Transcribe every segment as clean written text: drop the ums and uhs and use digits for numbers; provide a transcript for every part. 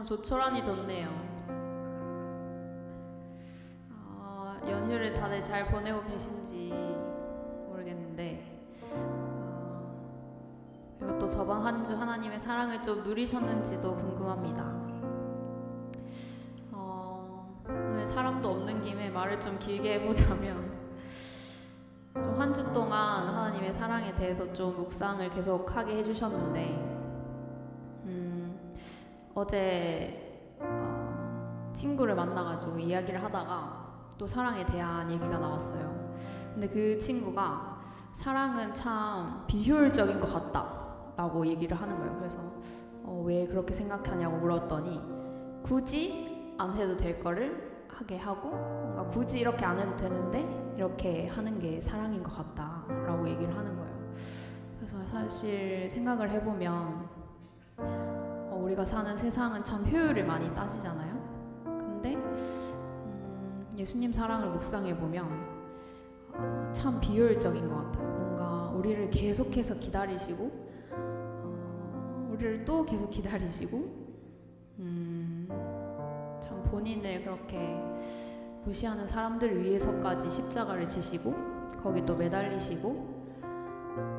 조촐하니 좋네요. 연휴를 다들 잘 보내고 계신지 모르겠는데 그리고 또 저번 한 주 하나님의 사랑을 좀 누리셨는지도 궁금합니다. 오늘 사람도 없는 김에 말을 좀 길게 해보자면 좀 한 주 동안 하나님의 사랑에 대해서 좀 묵상을 계속 하게 해주셨는데 어제 친구를 만나가지고 이야기를 하다가 또 사랑에 대한 얘기가 나왔어요. 근데 그 친구가 사랑은 참 비효율적인 것 같다 라고 얘기를 하는 거예요. 그래서 왜 그렇게 생각하냐고 물었더니 굳이 안 해도 될 거를 하게 하고 뭔가 굳이 이렇게 안 해도 되는데 이렇게 하는 게 사랑인 것 같다 라고 얘기를 하는 거예요. 그래서 사실 생각을 해보면 우리가 사는 세상은 참 효율을 많이 따지잖아요. 근데 예수님 사랑을 묵상해보면 참 비효율적인 것 같아요. 뭔가 우리를 계속해서 기다리시고 우리를 또 계속 기다리시고 참 본인을 그렇게 무시하는 사람들을 위해서까지 십자가를 지시고 거기 또 매달리시고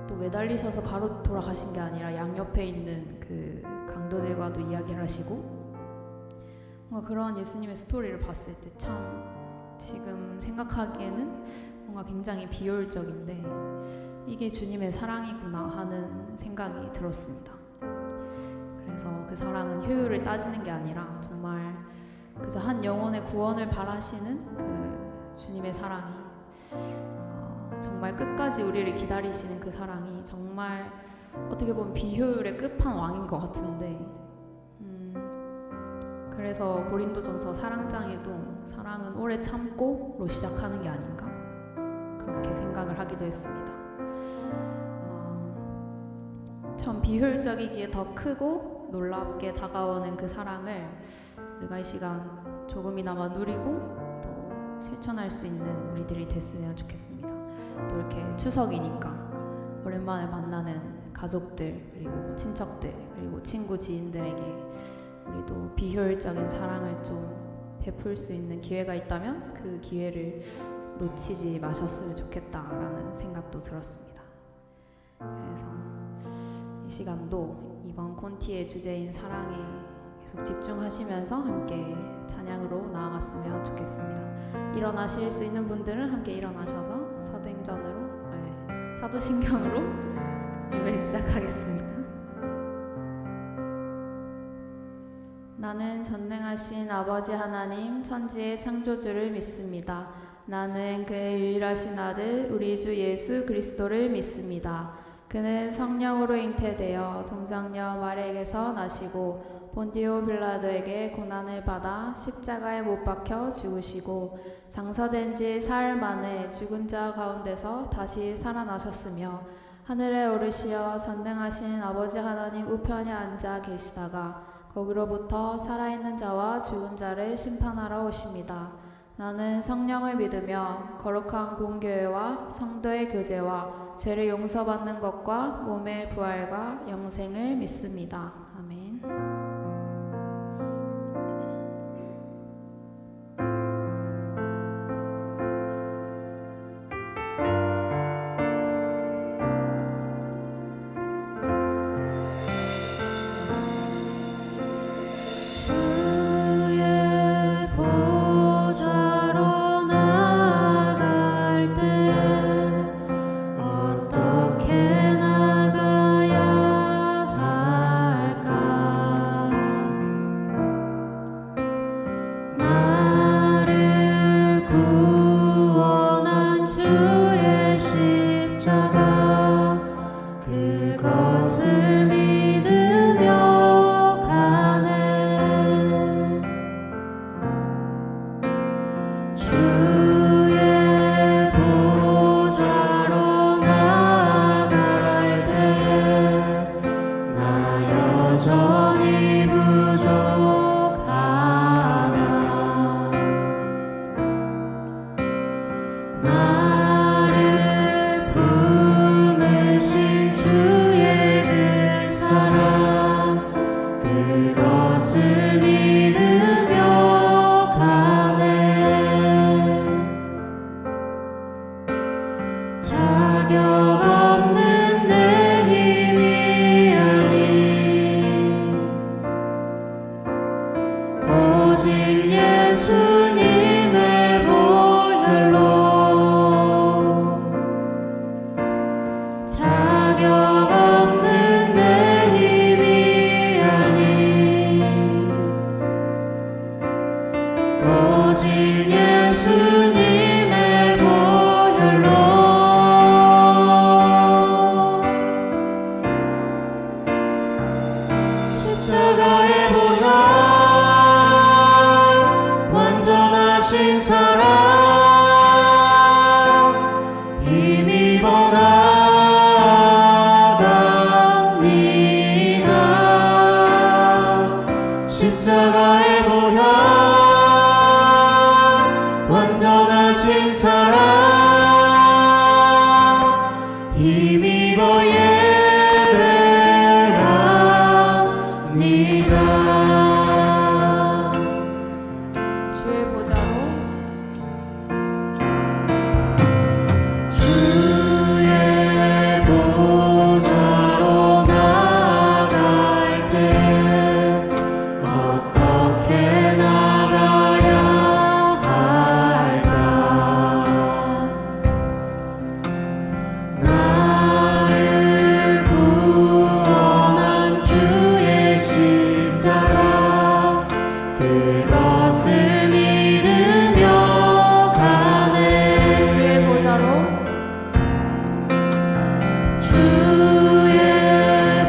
또 매달리셔서 바로 돌아가신 게 아니라 양옆에 있는 그 강도들과도 이야기를 하시고 뭔가 그런 예수님의 스토리를 봤을 때 참 지금 생각하기에는 뭔가 굉장히 비효율적인데 이게 주님의 사랑이구나 하는 생각이 들었습니다. 그래서 그 사랑은 효율을 따지는 게 아니라 정말 그저 한 영혼의 구원을 바라시는 그 주님의 사랑이 정말 끝까지 우리를 기다리시는 그 사랑이 정말 어떻게 보면 비효율의 끝판왕인 것 같은데 그래서 고린도전서 사랑장에도 사랑은 오래 참고로 시작하는 게 아닌가 그렇게 생각을 하기도 했습니다. 참 비효율적이기에 더 크고 놀랍게 다가오는 그 사랑을 우리가 이 시간 조금이나마 누리고 또 실천할 수 있는 우리들이 됐으면 좋겠습니다. 또 이렇게 추석이니까 오랜만에 만나는 가족들 그리고 친척들 그리고 친구 지인들에게 우리도 비효율적인 사랑을 좀 베풀 수 있는 기회가 있다면 그 기회를 놓치지 마셨으면 좋겠다라는 생각도 들었습니다. 그래서 이 시간도 이번 콘티의 주제인 사랑에 계속 집중하시면서 함께 찬양으로 나아갔으면 좋겠습니다. 일어나실 수 있는 분들은 함께 일어나셔서 사도신경으로 예배를 시작하겠습니다. 나는 전능하신 아버지 하나님 천지의 창조주를 믿습니다. 나는 그의 유일하신 아들 우리 주 예수 그리스도를 믿습니다. 그는 성령으로 잉태되어 동정녀 마리아에게서 나시고 본디오 빌라도에게 고난을 받아 십자가에 못 박혀 죽으시고 장사된 지 사흘 만에 죽은 자 가운데서 다시 살아나셨으며 하늘에 오르시어 전능하신 아버지 하나님 우편에 앉아 계시다가 거기로부터 살아있는 자와 죽은 자를 심판하러 오십니다. 나는 성령을 믿으며 거룩한 공교회와 성도의 교제와 죄를 용서받는 것과 몸의 부활과 영생을 믿습니다. 아멘. 어떻게 나가야 할까? 예수님의 보혈로 자격 없는 내 힘이 아닌 오직 예수님의 보혈로 십자가의 보혈 완전하신 사랑 힘입어 나갑니다. 십자가의 보혈 완전하신 사랑 힘입어 예배합니다. 주의 보좌로 나갈 때 어떻게 나가야 할까? 나를 구원한 주의 십자가 그것을 믿으며 가네. 주의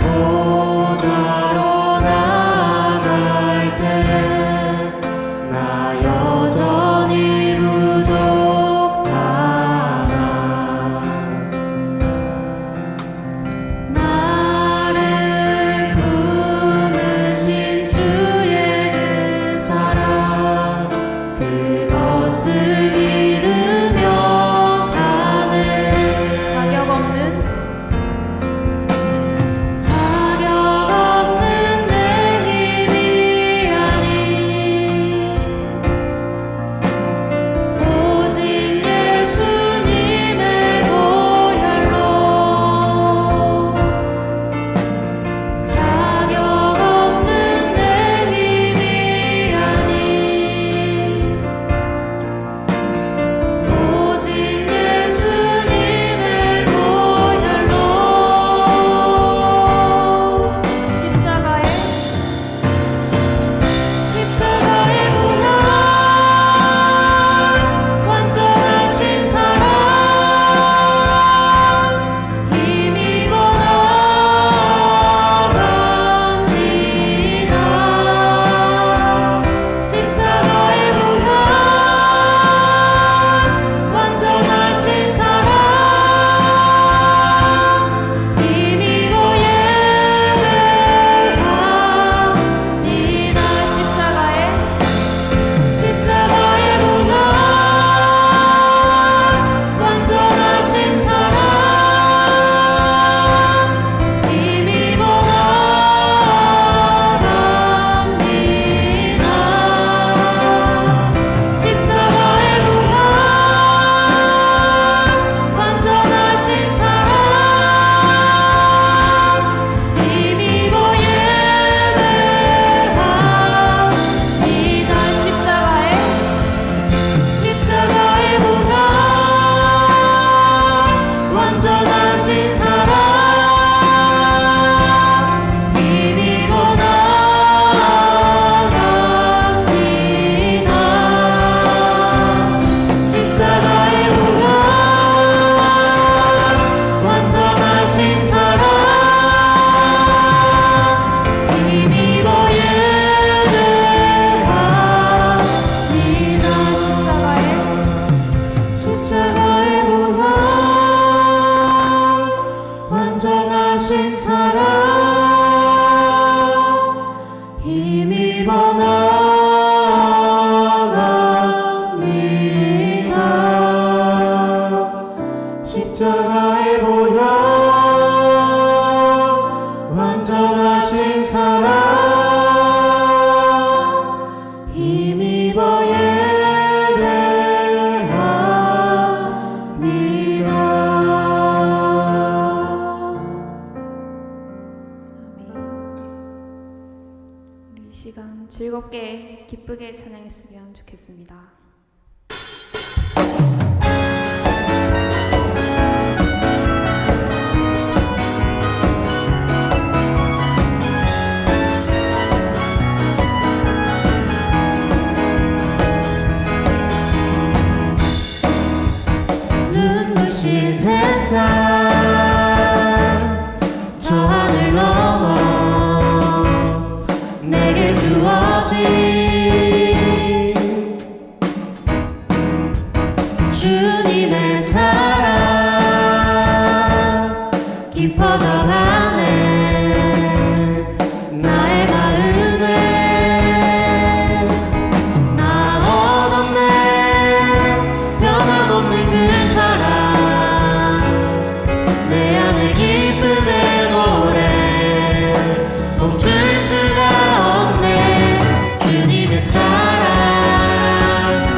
보좌로 나갈 때 나 여전히 부족하나 나를 품으신 주의 그 사랑 즐겁게 기쁘게 찬양했으면 좋겠습니다. 눈부신 햇살 저 하늘 넘어 내게 주어진 주님의 사랑 깊어져 가네 나의 마음에 나 얻었네 변함없는 그 사랑 내 안에 기쁨의 노래 멈출 수가 없네 주님의 사랑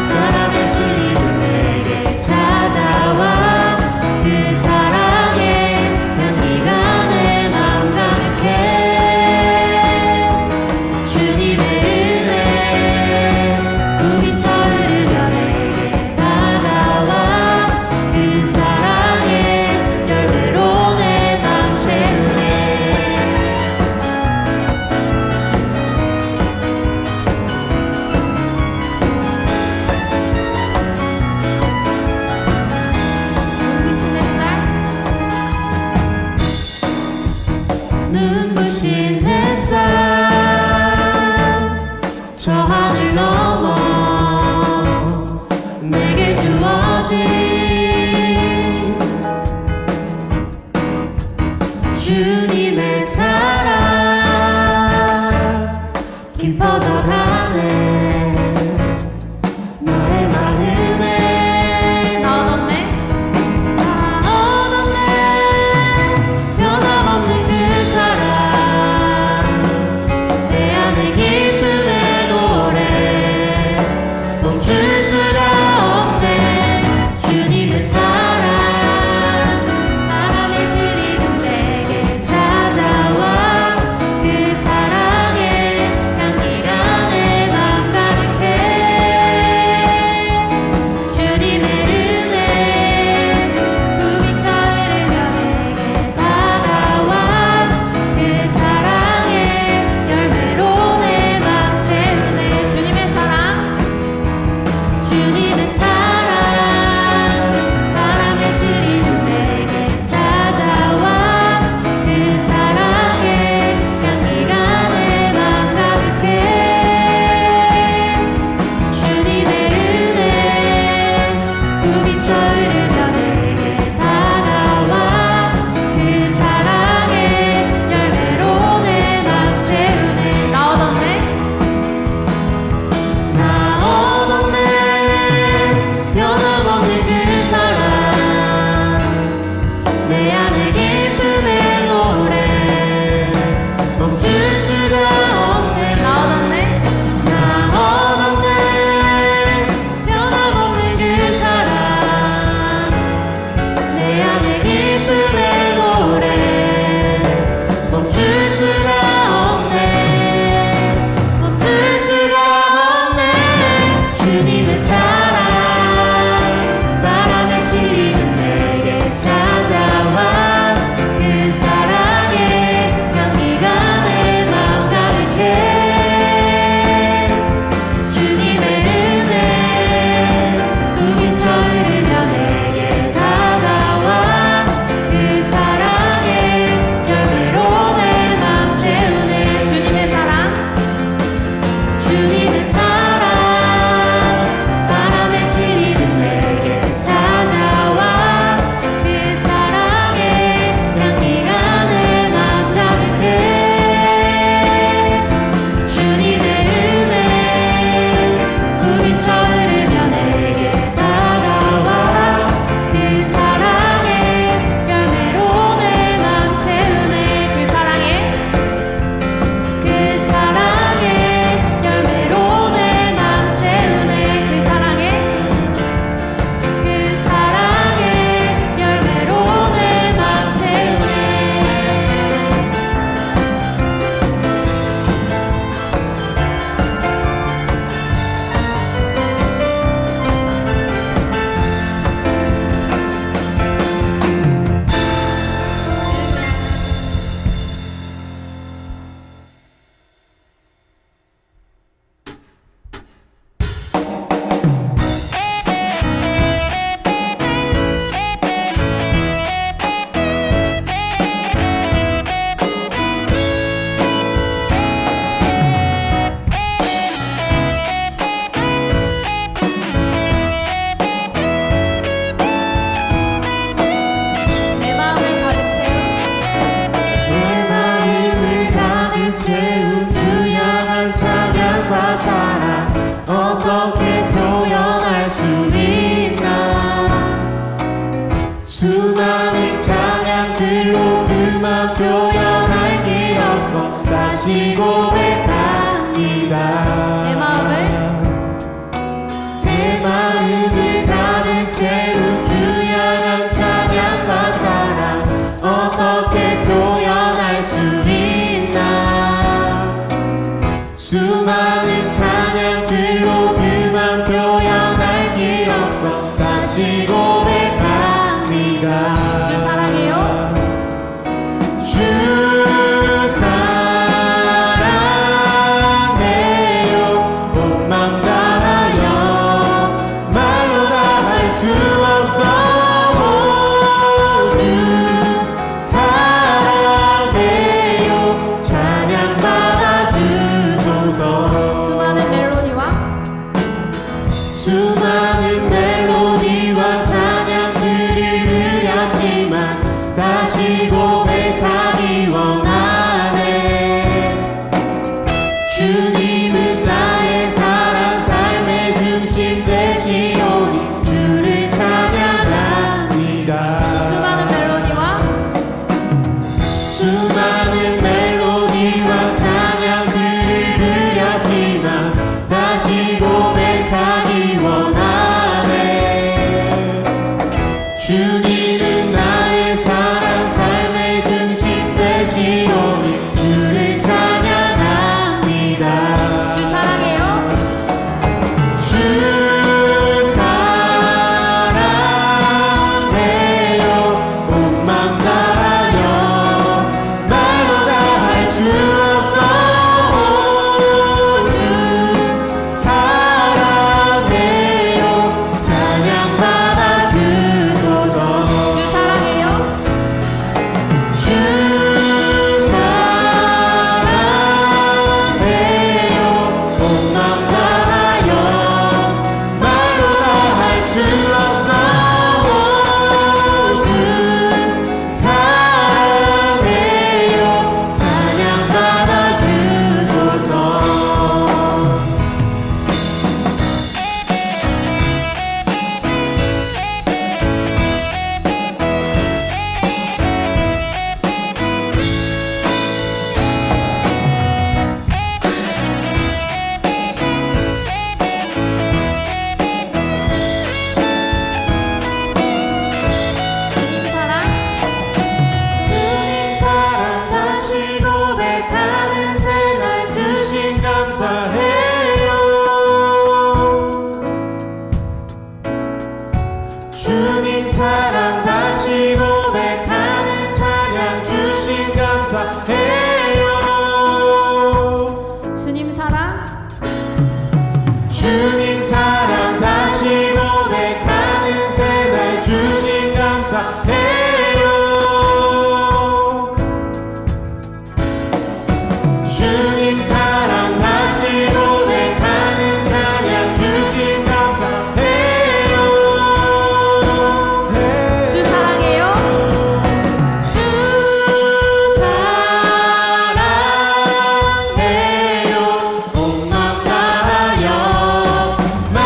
바람에 실리는 내게 찾아와 그 사랑에 향기가 내 맘 가득해 주님의 은혜 꿈이 차오르며 내게 다가와 그 사랑에 열매로 내 맘 채우네 눈부신 햇살 눈부신 햇살 저 하늘 넘어 내게 주어진 주님의 사랑 깊어져 가네 나의 마음에 나 얻었네 나 얻었네 변함없는 그 사랑 내 안에 기쁨의 노래 멈출 수가 없네 주님의 사랑 바람에 실리는 내게 찾아와 그 사랑에 향기가 내 맘 찬양과 사랑 어떻게 표현할 수 있나. 수많은 찬양들로 그만 표현할 길 없어 다시 고백합니다. 내 마음을 가득 채운 주 향한 찬양과 사랑 어떻게 표현할 수 있나. 수많은 찬양들로 그만 표현할 길 없어 다시 고백합니다. 주 사랑해요. 주 사랑해요. 온 맘 다하여 말로 다 할 수 없어. 주 사랑해요. 찬양 받아주소서. 수많은 멜로디와 찬양들을 드렸지만 다시 고백하기 원하네. 주님은 나의 사랑 삶의 중심 되시오니 주를 찬양합니다. 수많은 멜로디와 찬양들을 드렸지만 다시 고백하기 원하네. 주님은 나의 사랑 삶의 중심 되시오니 주를 찬양합니다. 주 사랑해요. 주 사랑해요. 온 맘 다하여 말로 다 할 수 없어. 주 사랑해요. 찬양 받아주소서. 주 사랑해요. 주 사랑해요. 온 맘 다하여 말로 다 할 수 없어. 주 사랑해요. 찬양 받아주소서. 주님 사랑 주님 사랑 다시 고백하는 새날 주신 감사해요. 주님 사랑 다시 고백하는 찬양 주신 감사해요. 주님 사랑 주님 사랑 다시 고백하는 새날 주신 감사해요. 주님 사랑 다시 고백하는 찬양 주신 감사해요. 주 사랑해요. 주 사랑해요. 온 맘 다하여 말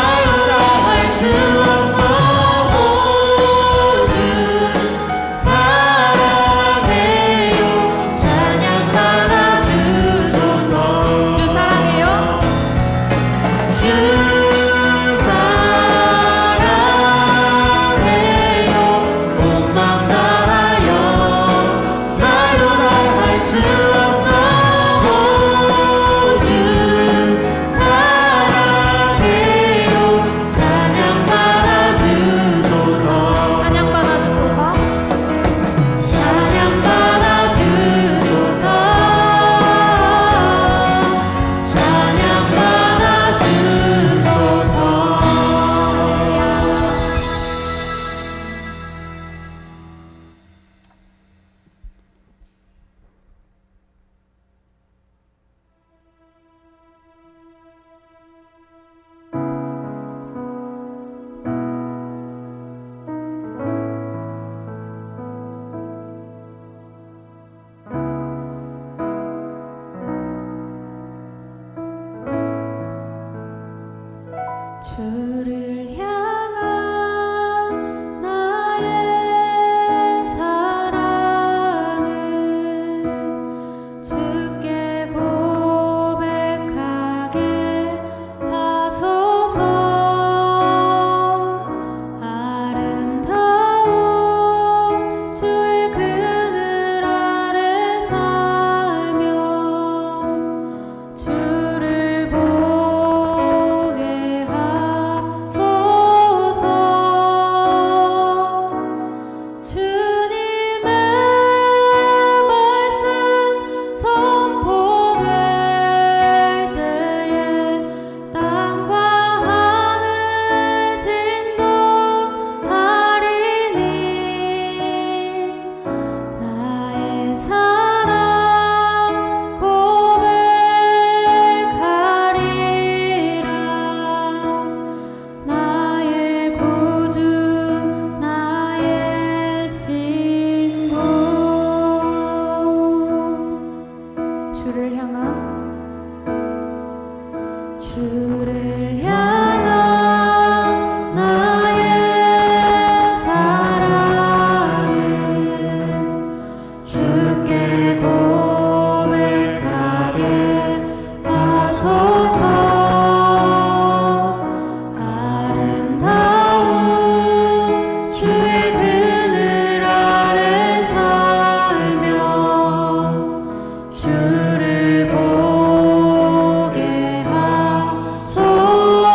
주를 향한 나의 사랑을 주께 고백하게 하소서. 아름다운 주의 그늘 아래 살며 주를 보게 하소서. 주님의 말씀 선포될 때에 땅과 하늘 진동하리니 나의 사랑 고백하리라. 나의 구주 나의 친구. 주를 향한 나의 사랑은 주께 고백하게 하소서. 아름다운 주의 그늘 아래 살며 주를 보게 하소서.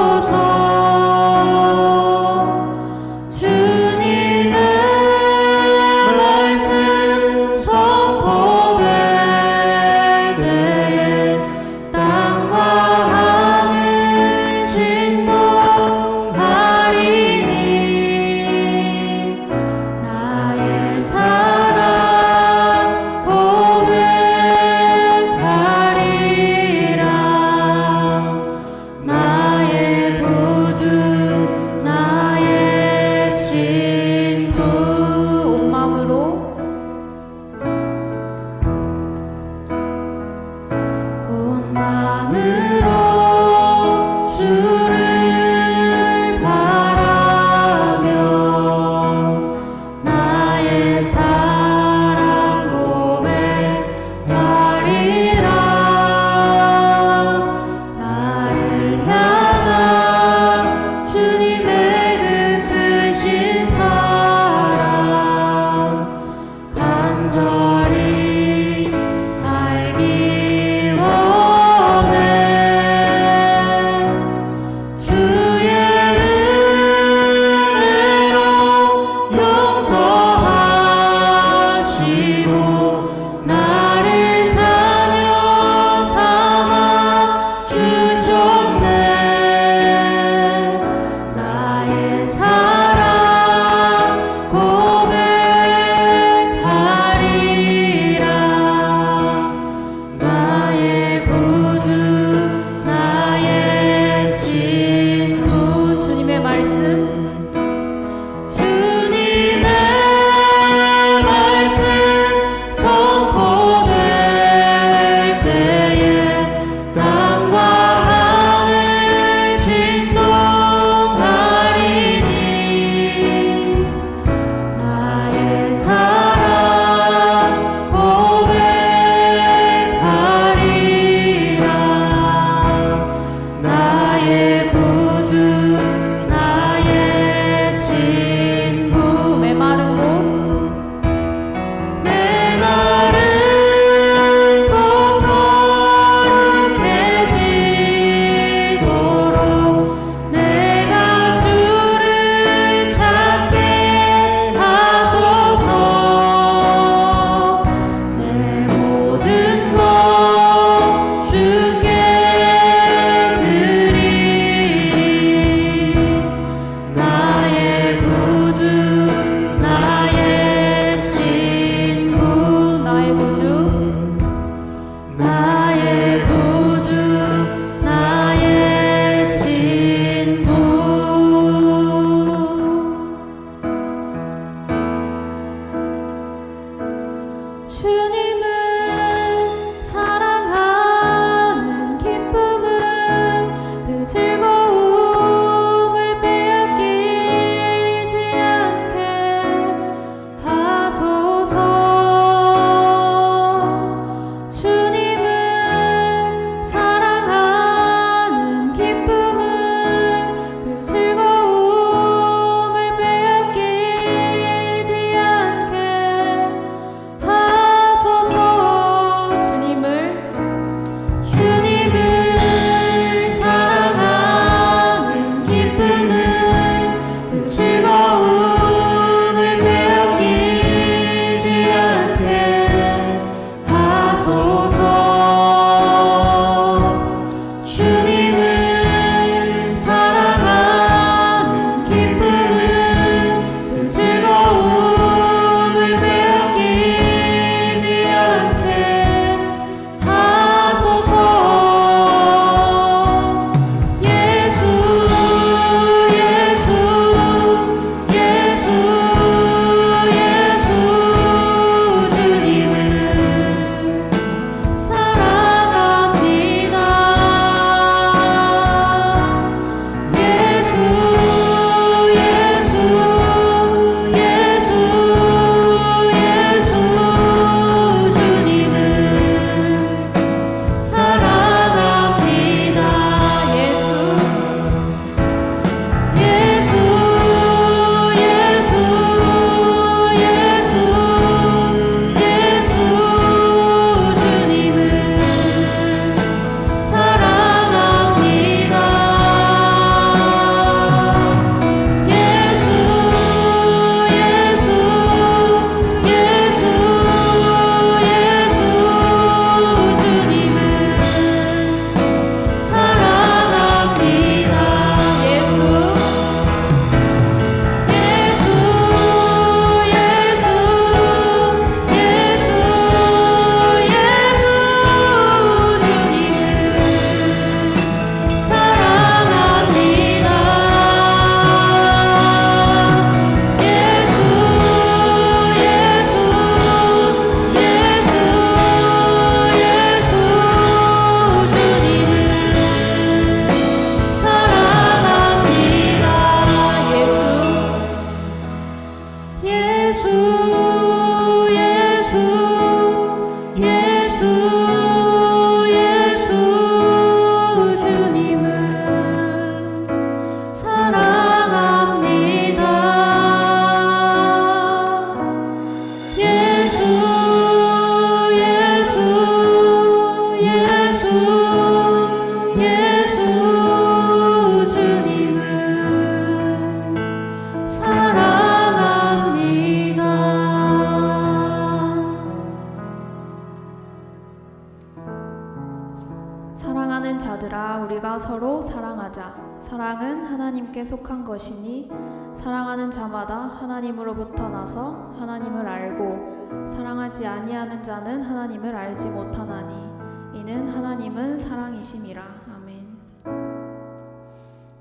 사랑하자. 사랑은 하나님께 속한 것이니 사랑하는 자마다 하나님으로부터 나서 하나님을 알고 사랑하지 아니하는 자는 하나님을 알지 못하나니 이는 하나님은 사랑이심이라. 아멘.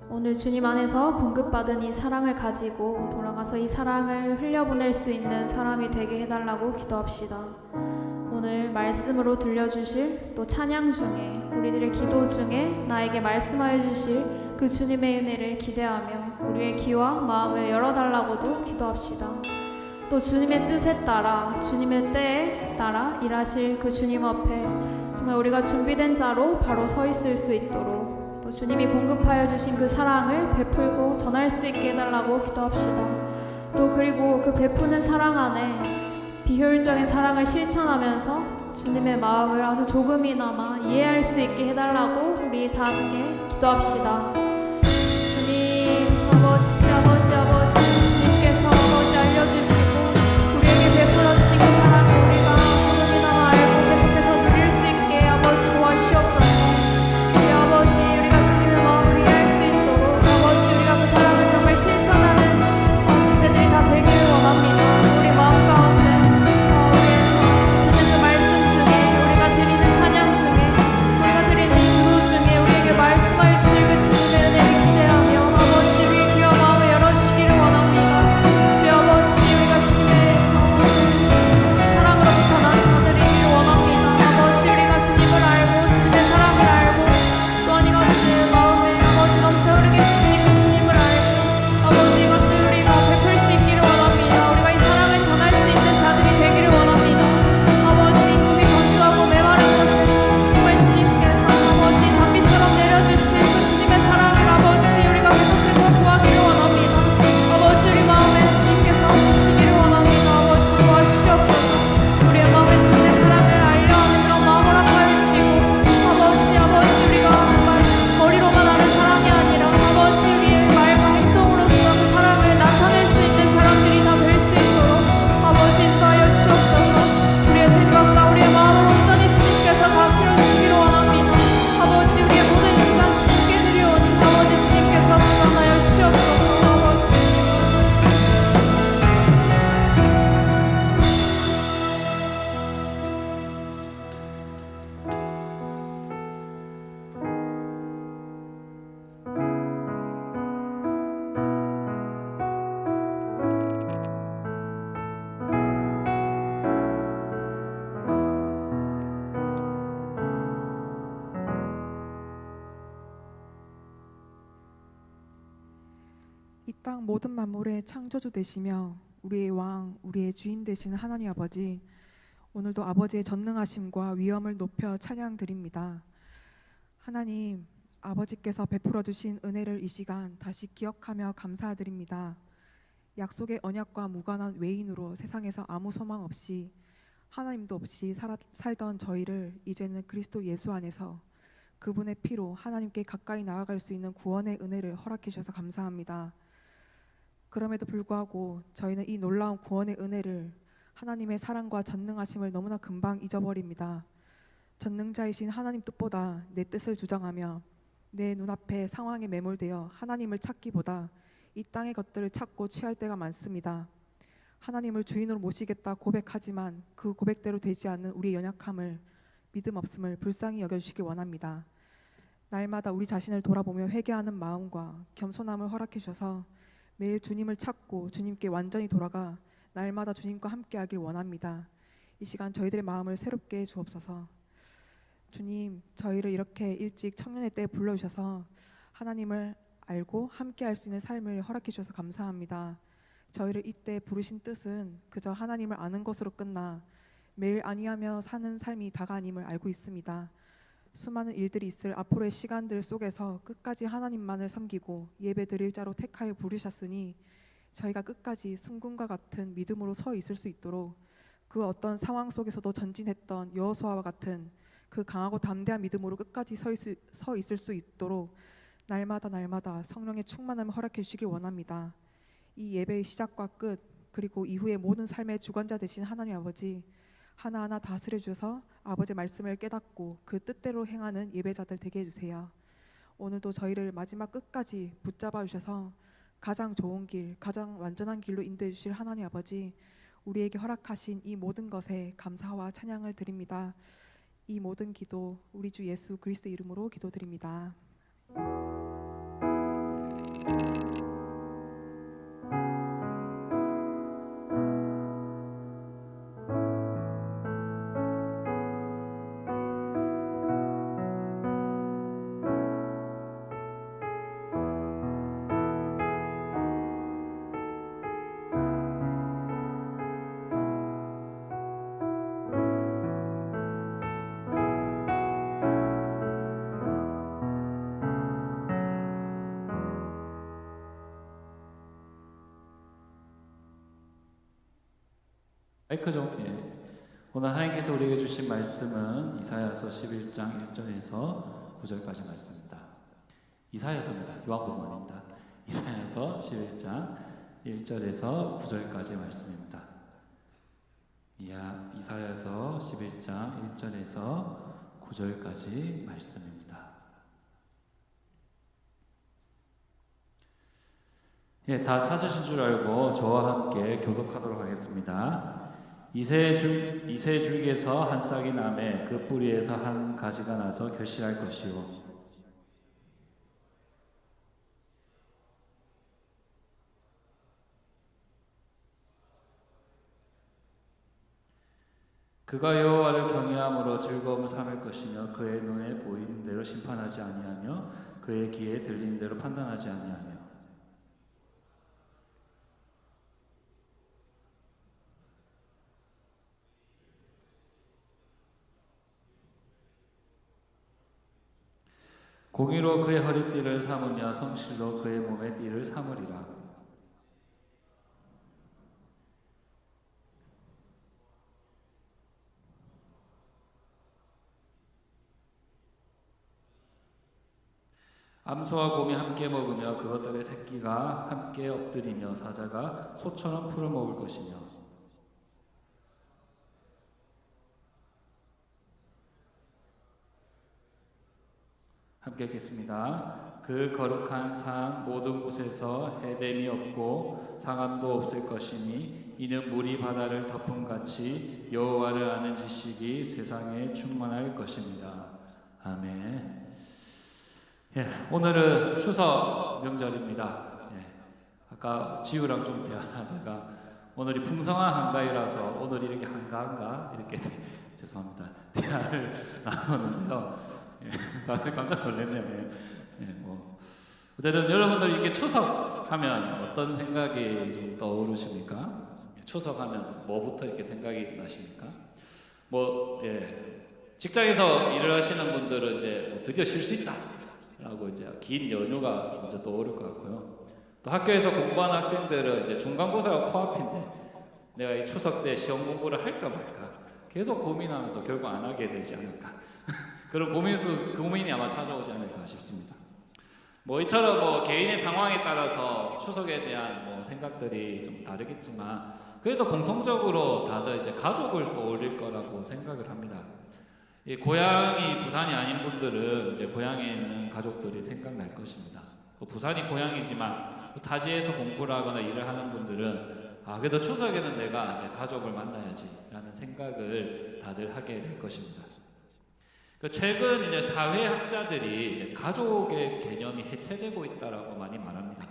오늘 주님 안에서 공급받은 이 사랑을 가지고 돌아가서 이 사랑을 흘려보낼 수 있는 사람이 되게 해달라고 기도합시다. 오늘 말씀으로 들려주실 또 찬양 중에 우리들의 기도 중에 나에게 말씀하여 주실 그 주님의 은혜를 기대하며 우리의 귀와 마음을 열어달라고도 기도합시다. 또 주님의 뜻에 따라 주님의 때에 따라 일하실 그 주님 앞에 정말 우리가 준비된 자로 바로 서 있을 수 있도록 또 주님이 공급하여 주신 그 사랑을 베풀고 전할 수 있게 해달라고 기도합시다. 또 그리고 그 베푸는 사랑 안에 비효율적인 사랑을 실천하면서 주님의 마음을 아주 조금이나마 이해할 수 있게 해달라고 우리 다 함께 기도합시다. 주님 아버지 주님께서 아버지 알려주시고 우리에게 베풀어 주신 그 사랑을 우리가 조금이나마 알고 계속해서 누릴 수 있게 아버지 도와주시옵소서. 우리 아버지 우리가 주님의 마음을 이해할 수 있도록 아버지 우리가 그 사랑을 정말 실천하는 지체들이 다 되기를 원합니다. 우리 마음 가운데 말씀하여 주실 그 주님의 은혜를 기대하며 아버지 우리의 귀와 마음을 열어주시기를 원합니다. 주여 아버지 우리가 주님의 사랑으로부터 난 자들이기를 원합니다. 아버지 우리가 주님을 알고 주님의 사랑을 알고 또한 이것을 마음에 아버지 넘쳐 흐르게 주시니 그 주님을 알고 아버지 이것들 우리가 베풀 수 있기를 원합니다. 우리가 이 사랑을 전할 수 있는 자들이 되기를 원합니다. 아버지 꿈이 건조하고 메마른 곳에 정말 주님께서 아버지 단비처럼 내려주실 그 주님의 사랑을 아버지 우리가 계속해서 구하기를 원합니다. 아버지 우리 마음에 주님께서 주시기를 원합니다. 아버지 도와주시옵소서. 우리의 마음에 주님의 사랑을 알려 하는 그런 마음을 허락하여 주시고 아버지 우리가 정말 머리로만 아는 사랑이 아니라 아버지 우리의 말과 행동으로서 그 사랑을 나타낼 수 있는 사람들이 다 될 수 있도록 아버지 인도하여 주시옵소서. 우리의 생각과 우리의 마음을 온전히 주님께서 다스려 주시기를 원합니다. 아버지 우리의 모든 시간 주님께 드리오니 아버지 주님께서 주관하여 주시옵소서. 아버지 이 땅 모든 만물의 창조주 되시며 우리의 왕, 우리의 주인 되시는 하나님 아버지, 오늘도 아버지의 전능하심과 위엄을 높여 찬양드립니다. 하나님, 아버지께서 베풀어 주신 은혜를 이 시간 다시 기억하며 감사드립니다. 약속의 언약과 무관한 외인으로 세상에서 아무 소망 없이 하나님도 없이 살던 저희를 이제는 그리스도 예수 안에서 그분의 피로 하나님께 가까이 나아갈 수 있는 구원의 은혜를 허락해 주셔서 감사합니다. 그럼에도 불구하고 저희는 이 놀라운 구원의 은혜를 하나님의 사랑과 전능하심을 너무나 금방 잊어버립니다. 전능자이신 하나님 뜻보다 내 뜻을 주장하며 내 눈앞에 상황에 매몰되어 하나님을 찾기보다 이 땅의 것들을 찾고 취할 때가 많습니다. 하나님을 주인으로 모시겠다 고백하지만 그 고백대로 되지 않는 우리의 연약함을, 믿음 없음을 불쌍히 여겨주시길 원합니다. 날마다 우리 자신을 돌아보며 회개하는 마음과 겸손함을 허락해 주셔서 매일 주님을 찾고 주님께 완전히 돌아가 날마다 주님과 함께하길 원합니다. 이 시간 저희들의 마음을 새롭게 해 주옵소서. 주님, 저희를 이렇게 일찍 청년의 때에 불러주셔서 하나님을 알고 함께할 수 있는 삶을 허락해 주셔서 감사합니다. 저희를 이때 부르신 뜻은 그저 하나님을 아는 것으로 끝나 매일 아니하며 사는 삶이 다가 아님을 알고 있습니다. 수많은 일들이 있을 앞으로의 시간들 속에서 끝까지 하나님만을 섬기고 예배 드릴 자로 택하여 부르셨으니 저희가 끝까지 순금과 같은 믿음으로 서 있을 수 있도록 그 어떤 상황 속에서도 전진했던 여호수아와 같은 그 강하고 담대한 믿음으로 끝까지 서 있을 수 있도록 날마다 성령의 충만함을 허락해 주시길 원합니다. 이 예배의 시작과 끝 그리고 이후의 모든 삶의 주관자 되신 하나님 아버지, 하나하나 다스려 주셔서 아버지의 말씀을 깨닫고 그 뜻대로 행하는 예배자들 되게 해주세요. 오늘도 저희를 마지막 끝까지 붙잡아 주셔서 가장 좋은 길, 가장 완전한 길로 인도해 주실 하나님 아버지, 우리에게 허락하신 이 모든 것에 감사와 찬양을 드립니다. 이 모든 기도 우리 주 예수 그리스도 이름으로 기도드립니다. 마이크 좀. 오늘 하나님께서 우리에게 주신 말씀은 이사야서 11장 1절에서 9절까지 말씀입니다. 이사야서입니다. 요한복음 아닙니다. 이사야서 11장 1절에서 9절까지 말씀입니다. 이사야서 11장 1절에서 9절까지 말씀입니다. 다 찾으신 줄 알고 저와 함께 교독하도록 하겠습니다. 이새의 줄기에서 한 싹이 나매 그 뿌리에서 한 가지가 나서 결실할 것이요 그가 여호와를 경외함으로 즐거움을 삼을 것이며 그의 눈에 보이는 대로 심판하지 아니하며 그의 귀에 들리는 대로 판단하지 아니하며 공의로 그의 허리띠를 삼으며 성실로 그의 몸의 띠를 삼으리라. 암소와 곰이 함께 먹으며 그것들의 새끼가 함께 엎드리며 사자가 소처럼 풀을 먹을 것이며 함께 읽겠습니다. 그 거룩한 산 모든 곳에서 해됨이 없고 상함도 없을 것이니 이는 물이 바다를 덮음같이 여호와를 아는 지식이 세상에 충만할 것입니다. 아멘. 오늘은 추석 명절입니다. 아까 지우랑 좀 대화하다가 오늘이 풍성한 한가위라서 오늘 이렇게 한가한가 이렇게 죄송합니다. 대화를 나눴는데요. 다들 깜짝 놀랐네요. 어쨌든 여러분들 이렇게 추석하면 어떤 생각이 좀 떠오르십니까? 추석하면 뭐부터 이렇게 생각이 나십니까? 직장에서 일을 하시는 분들은 이제 드디어 쉴 수 있다라고 이제 긴 연휴가 먼저 떠오를 것 같고요. 또 학교에서 공부하는 학생들은 이제 중간고사가 코앞인데 내가 이 추석 때 시험 공부를 할까 말까 계속 고민하면서 결국 안 하게 되지 않을까. 그런 고민이 아마 찾아오지 않을까 싶습니다. 이처럼 개인의 상황에 따라서 추석에 대한 생각들이 좀 다르겠지만 그래도 공통적으로 다들 이제 가족을 떠올릴 거라고 생각을 합니다. 이 고향이 부산이 아닌 분들은 이제 고향에 있는 가족들이 생각날 것입니다. 부산이 고향이지만 타지에서 공부를 하거나 일을 하는 분들은 그래도 추석에는 내가 이제 가족을 만나야지라는 생각을 다들 하게 될 것입니다. 최근 이제 사회학자들이 이제 가족의 개념이 해체되고 있다라고 많이 말합니다.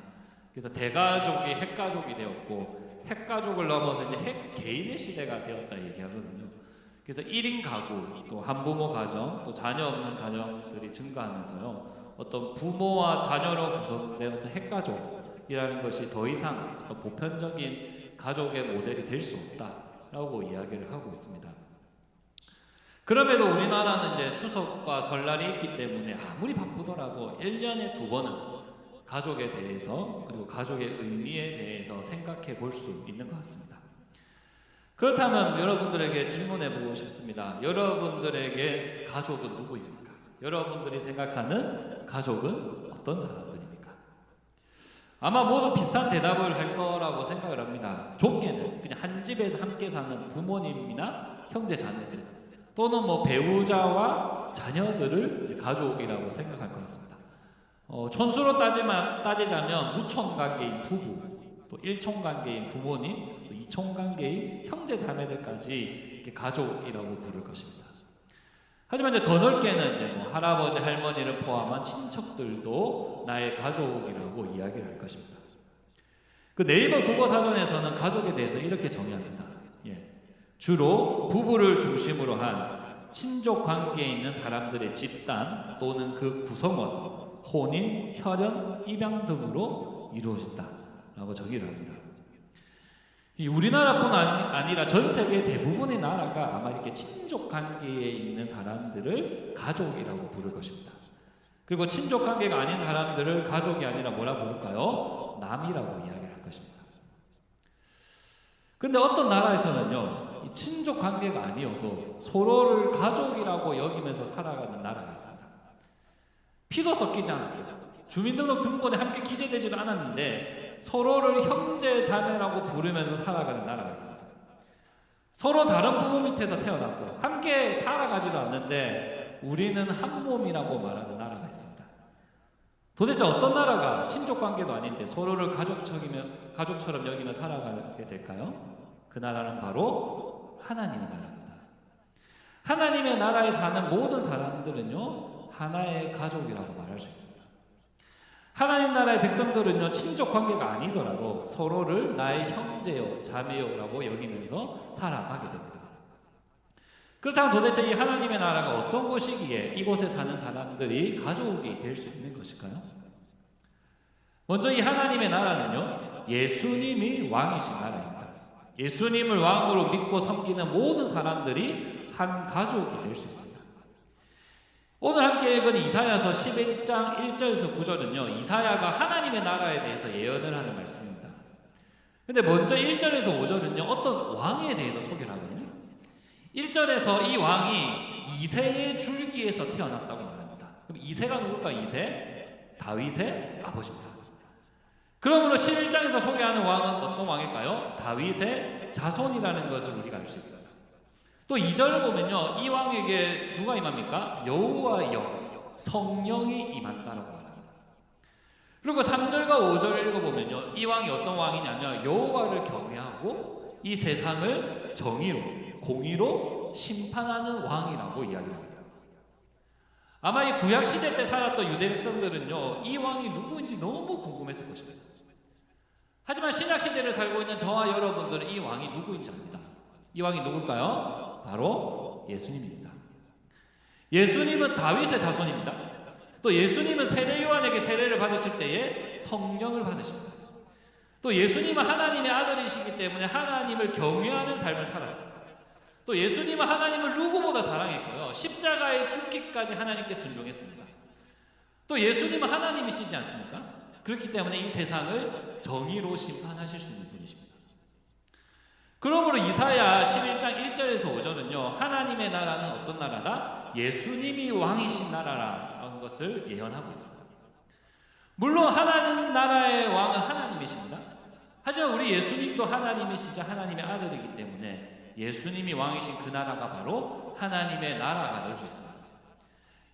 그래서 대가족이 핵가족이 되었고 핵가족을 넘어서 이제 핵개인의 시대가 되었다 얘기하거든요. 그래서 1인 가구, 또 한부모 가정, 또 자녀 없는 가정들이 증가하면서요. 어떤 부모와 자녀로 구성된 어떤 핵가족이라는 것이 더 이상 어떤 보편적인 가족의 모델이 될 수 없다라고 이야기를 하고 있습니다. 그럼에도 우리나라는 이제 추석과 설날이 있기 때문에 아무리 바쁘더라도 1년에 2번은 가족에 대해서 그리고 가족의 의미에 대해서 생각해 볼 수 있는 것 같습니다. 그렇다면 여러분들에게 질문해 보고 싶습니다. 여러분들에게 가족은 누구입니까? 여러분들이 생각하는 가족은 어떤 사람들입니까? 아마 모두 비슷한 대답을 할 거라고 생각을 합니다. 좁게는 그냥 한 집에서 함께 사는 부모님이나 형제 자매들 또는 배우자와 자녀들을 이제 가족이라고 생각할 것 같습니다. 촌수로 따지자면 무촌관계인 부부, 또 일촌관계인 부모님, 또 이촌관계인 형제 자매들까지 이렇게 가족이라고 부를 것입니다. 하지만 이제 더 넓게는 이제 할아버지 할머니를 포함한 친척들도 나의 가족이라고 이야기를 할 것입니다. 그 네이버 국어사전에서는 가족에 대해서 이렇게 정의합니다. 주로 부부를 중심으로 한 친족 관계에 있는 사람들의 집단 또는 그 구성원, 혼인, 혈연, 입양 등으로 이루어진다라고 정의를 합니다. 이 우리나라뿐 아니라 전 세계 대부분의 나라가 아마 이렇게 친족 관계에 있는 사람들을 가족이라고 부를 것입니다. 그리고 친족 관계가 아닌 사람들을 가족이 아니라 뭐라 부를까요? 남이라고 이야기를 할 것입니다. 근데 어떤 나라에서는요, 이 친족 관계가 아니어도 서로를 가족이라고 여기면서 살아가는 나라가 있습니다. 피도 섞이지 않았고 주민등록 등본에 함께 기재되지도 않았는데 서로를 형제 자매라고 부르면서 살아가는 나라가 있습니다. 서로 다른 부모 밑에서 태어났고 함께 살아가지도 않는데 우리는 한 몸이라고 말하는 나라가 있습니다. 도대체 어떤 나라가 친족 관계도 아닌데 서로를 가족처럼 여기며 살아가게 될까요? 그 나라는 바로 하나님의 나라입니다. 하나님의 나라에 사는 모든 사람들은요, 하나의 가족이라고 말할 수 있습니다. 하나님 나라의 백성들은요, 친족 관계가 아니더라도 서로를 나의 형제요, 자매요라고 여기면서 살아가게 됩니다. 그렇다면 도대체 이 하나님의 나라가 어떤 곳이기에 이곳에 사는 사람들이 가족이 될 수 있는 것일까요? 먼저 이 하나님의 나라는요, 예수님이 왕이신 나라입니다. 예수님을 왕으로 믿고 섬기는 모든 사람들이 한 가족이 될 수 있습니다. 오늘 함께 읽은 이사야서 11장 1절에서 9절은요, 이사야가 하나님의 나라에 대해서 예언을 하는 말씀입니다. 근데 먼저 1절에서 5절은요, 어떤 왕에 대해서 소개를 하거든요. 1절에서 이 왕이 이새의 줄기에서 태어났다고 말합니다. 그럼 이새가 누굴까? 이새? 다윗의 아버지입니다. 그러므로 11장에서 소개하는 왕은 어떤 왕일까요? 다윗의 자손이라는 것을 우리가 알 수 있어요. 또 2절을 보면요, 이 왕에게 누가 임합니까? 여호와의 영, 성령이 임한다라고 말합니다. 그리고 3절과 5절을 읽어보면요, 이 왕이 어떤 왕이냐면 여호와를 경외하고 이 세상을 정의로, 공의로 심판하는 왕이라고 이야기합니다. 아마 이 구약시대 때 살았던 유대 백성들은요, 이 왕이 누구인지 너무 궁금했을 것입니다. 하지만 신약시대를 살고 있는 저와 여러분들은 이 왕이 누구인지 압니다. 이 왕이 누굴까요? 바로 예수님입니다. 예수님은 다윗의 자손입니다. 또 예수님은 세례 요한에게 세례를 받으실 때에 성령을 받으십니다. 또 예수님은 하나님의 아들이시기 때문에 하나님을 경외하는 삶을 살았습니다. 또 예수님은 하나님을 누구보다 사랑했고요, 십자가에 죽기까지 하나님께 순종했습니다. 또 예수님은 하나님이시지 않습니까? 그렇기 때문에 이 세상을 정의로 심판하실 수 있는 분이십니다. 그러므로 이사야 11장 1절에서 5절은요, 하나님의 나라는 어떤 나라다? 예수님이 왕이신 나라라는 것을 예언하고 있습니다. 물론 하나님 나라의 왕은 하나님이십니다. 하지만 우리 예수님도 하나님이시자 하나님의 아들이기 때문에 예수님이 왕이신 그 나라가 바로 하나님의 나라가 될 수 있습니다.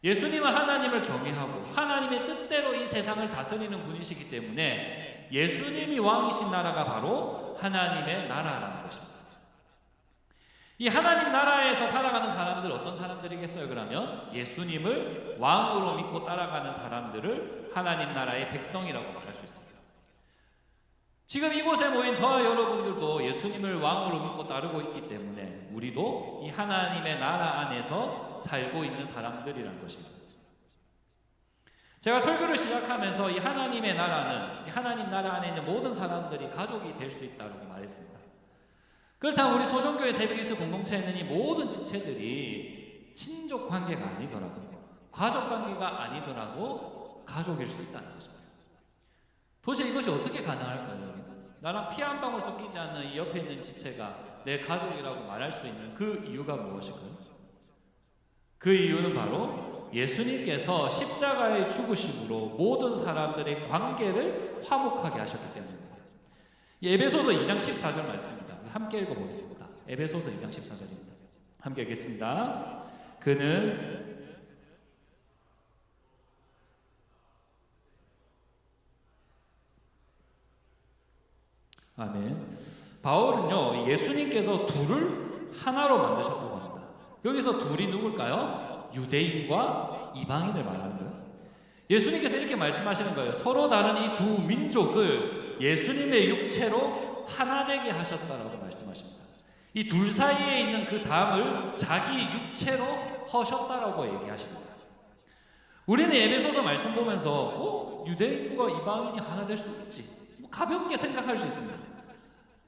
예수님은 하나님을 경외하고 하나님의 뜻대로 이 세상을 다스리는 분이시기 때문에 예수님이 왕이신 나라가 바로 하나님의 나라라는 것입니다. 이 하나님 나라에서 살아가는 사람들 어떤 사람들이겠어요? 그러면 예수님을 왕으로 믿고 따라가는 사람들을 하나님 나라의 백성이라고 말할 수 있습니다. 지금 이곳에 모인 저와 여러분들도 예수님을 왕으로 믿고 따르고 있기 때문에 우리도 이 하나님의 나라 안에서 살고 있는 사람들이라는 것입니다. 제가 설교를 시작하면서 이 하나님의 나라는 이 하나님 나라 안에 있는 모든 사람들이 가족이 될 수 있다고 말했습니다. 그렇다면 우리 소정교회 새벽기스 공동체에 있는 이 모든 지체들이 친족 관계가 아니더라도 가족 관계가 아니더라도 가족일 수 있다는 것입니다. 도대체 이것이 어떻게 가능할까요? 나랑 피 한 방울 섞이지 않는 이 옆에 있는 지체가 내 가족이라고 말할 수 있는 그 이유가 무엇일까요? 그 이유는 바로 예수님께서 십자가의 죽으심으로 모든 사람들의 관계를 화목하게 하셨기 때문입니다. 에베소서 2장 14절 말씀입니다. 함께 읽어보겠습니다. 에베소서 2장 14절입니다. 함께 읽겠습니다. 그는 아멘. 바울은요, 예수님께서 둘을 하나로 만드셨다고 합니다. 여기서 둘이 누굴까요? 유대인과 이방인을 말하는 거예요. 예수님께서 이렇게 말씀하시는 거예요. 서로 다른 이 두 민족을 예수님의 육체로 하나 되게 하셨다라고 말씀하십니다. 이 둘 사이에 있는 그 담을 자기 육체로 허셨다라고 얘기하십니다. 우리는 에베소서 말씀 보면서 유대인과 이방인이 하나 될 수 있지, 가볍게 생각할 수 있습니다.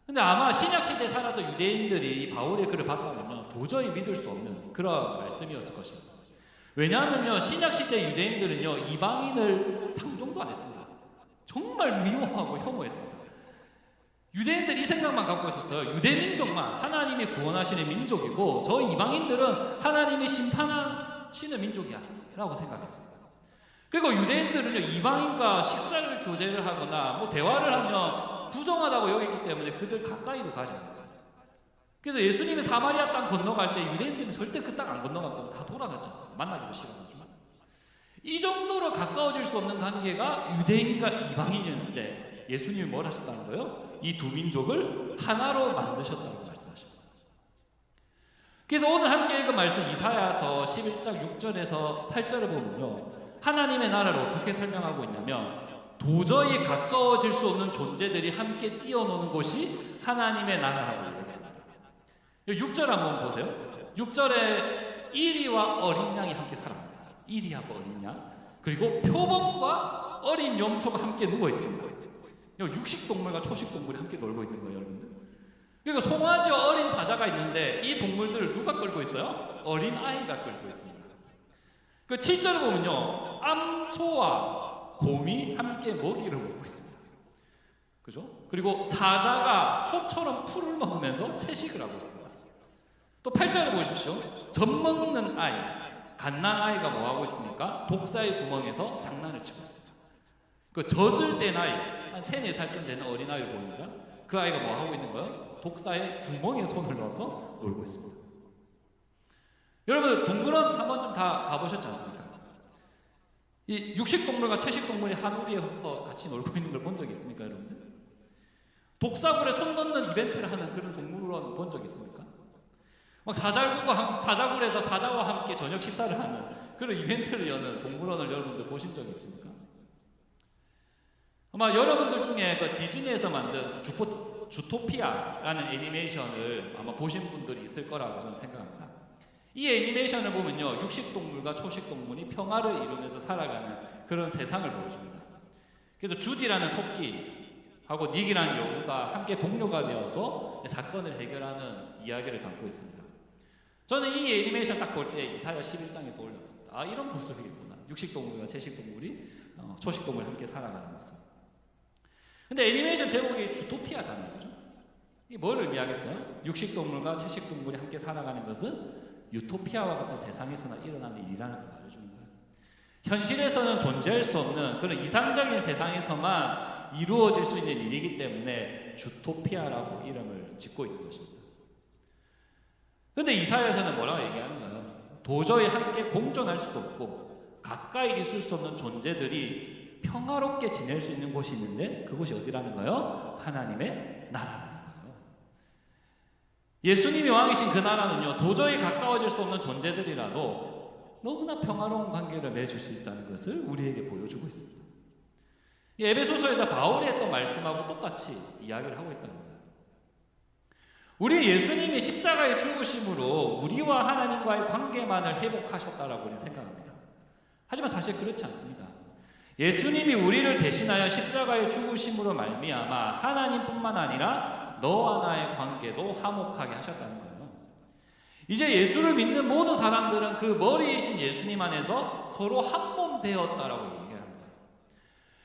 근데 아마 신약시대에 살았던 유대인들이 이 바울의 글을 봤다면 도저히 믿을 수 없는 그런 말씀이었을 것입니다. 왜냐하면요, 신약시대 유대인들은요, 이방인을 상종도 안 했습니다. 정말 미워하고 혐오했습니다. 유대인들이 이 생각만 갖고 있었어요. 유대민족만 하나님이 구원하시는 민족이고 저 이방인들은 하나님이 심판하시는 민족이야 라고 생각했습니다. 그리고 유대인들은요, 이방인과 식사를 교제를 하거나 뭐 대화를 하면 부정하다고 여기기 때문에 그들 가까이도 가지 않았습니다. 그래서 예수님이 사마리아 땅 건너갈 때 유대인들은 절대 그 땅 안 건너갔거든요. 다 돌아갔지 않습니까? 만나기도 싫어가지고. 이 정도로 가까워질 수 없는 관계가 유대인과 이방인이었는데 예수님이 뭘 하셨다는 거예요? 이 두 민족을 하나로 만드셨다고 말씀하십니다. 그래서 오늘 함께 읽은 말씀 이사야서 11장 6절에서 8절을 보면요, 하나님의 나라를 어떻게 설명하고 있냐면 도저히 가까워질 수 없는 존재들이 함께 뛰어노는 곳이 하나님의 나라라고 얘기합니다. 6절 한번 보세요. 6절에 이리와 어린 양이 함께 살아갑니다. 이리하고 어린 양, 그리고 표범과 어린 염소가 함께 누워 있습니다. 육식동물과 초식동물이 함께 놀고 있는 거예요, 여러분들. 그리고 송아지와 어린 사자가 있는데 이 동물들을 누가 끌고 있어요? 어린 아이가 끌고 있습니다. 그 7절을 보면요, 암소와 곰이 함께 먹이를 먹고 있습니다. 그죠? 그리고 사자가 소처럼 풀을 먹으면서 채식을 하고 있습니다. 또 8절을 보십시오. 젖먹는 아이, 갓난 아이가 뭐 하고 있습니까? 독사의 구멍에서 장난을 치고 있습니다. 그 젖을 뗀 아이, 한 3, 4살쯤 되는 어린아이를 보입니다. 그 아이가 뭐 하고 있는 거예요? 독사의 구멍에 손을 넣어서 놀고 있습니다. 여러분, 동물원 한 번쯤 다 가보셨지 않습니까? 이 육식동물과 채식동물이 한 우리에서 같이 놀고 있는 걸 본 적이 있습니까, 여러분들? 독사굴에 손 넣는 이벤트를 하는 그런 동물원 본 적 있습니까? 막 사자굴에서 사자와 함께 저녁 식사를 하는 그런 이벤트를 여는 동물원을 여러분들 보신 적이 있습니까? 아마 여러분들 중에 그 디즈니에서 만든 주토피아라는 애니메이션을 아마 보신 분들이 있을 거라고 저는 생각합니다. 이 애니메이션을 보면요, 육식동물과 초식동물이 평화를 이루면서 살아가는 그런 세상을 보여줍니다. 그래서 주디라는 토끼하고 닉이라는 여우가 함께 동료가 되어서 사건을 해결하는 이야기를 담고 있습니다. 저는 이 애니메이션 딱 볼 때 이사야 11장에 떠올렸습니다. 아, 이런 모습이겠구나. 육식동물과 채식동물이 초식동물이 함께 살아가는 모습. 근데 애니메이션 제목이 주토피아잖아요, 그죠? 이게 뭘 의미하겠어요? 육식동물과 채식동물이 함께 살아가는 것은 유토피아와 같은 세상에서나 일어나는 일이라는 걸 말해주는 거예요. 현실에서는 존재할 수 없는 그런 이상적인 세상에서만 이루어질 수 있는 일이기 때문에 주토피아라고 이름을 짓고 있는 것입니다. 그런데 이사야서는 뭐라고 얘기하는 거예요? 도저히 함께 공존할 수도 없고 가까이 있을 수 없는 존재들이 평화롭게 지낼 수 있는 곳이 있는데 그곳이 어디라는 거예요? 하나님의 나라라는 거예요. 예수님이 왕이신 그 나라는요, 도저히 가까워질 수 없는 존재들이라도 너무나 평화로운 관계를 맺을 수 있다는 것을 우리에게 보여주고 있습니다. 이 에베소서에서 바울이 했던 말씀하고 똑같이 이야기를 하고 있다는 거예요. 우리 예수님이 십자가의 죽으심으로 우리와 하나님과의 관계만을 회복하셨다라고 우리는 생각합니다. 하지만 사실 그렇지 않습니다. 예수님이 우리를 대신하여 십자가의 죽으심으로 말미암아 하나님뿐만 아니라 너와 나의 관계도 화목하게 하셨다는 거예요. 이제 예수를 믿는 모든 사람들은 그 머리이신 예수님 안에서 서로 한 몸 되었다라고 얘기합니다.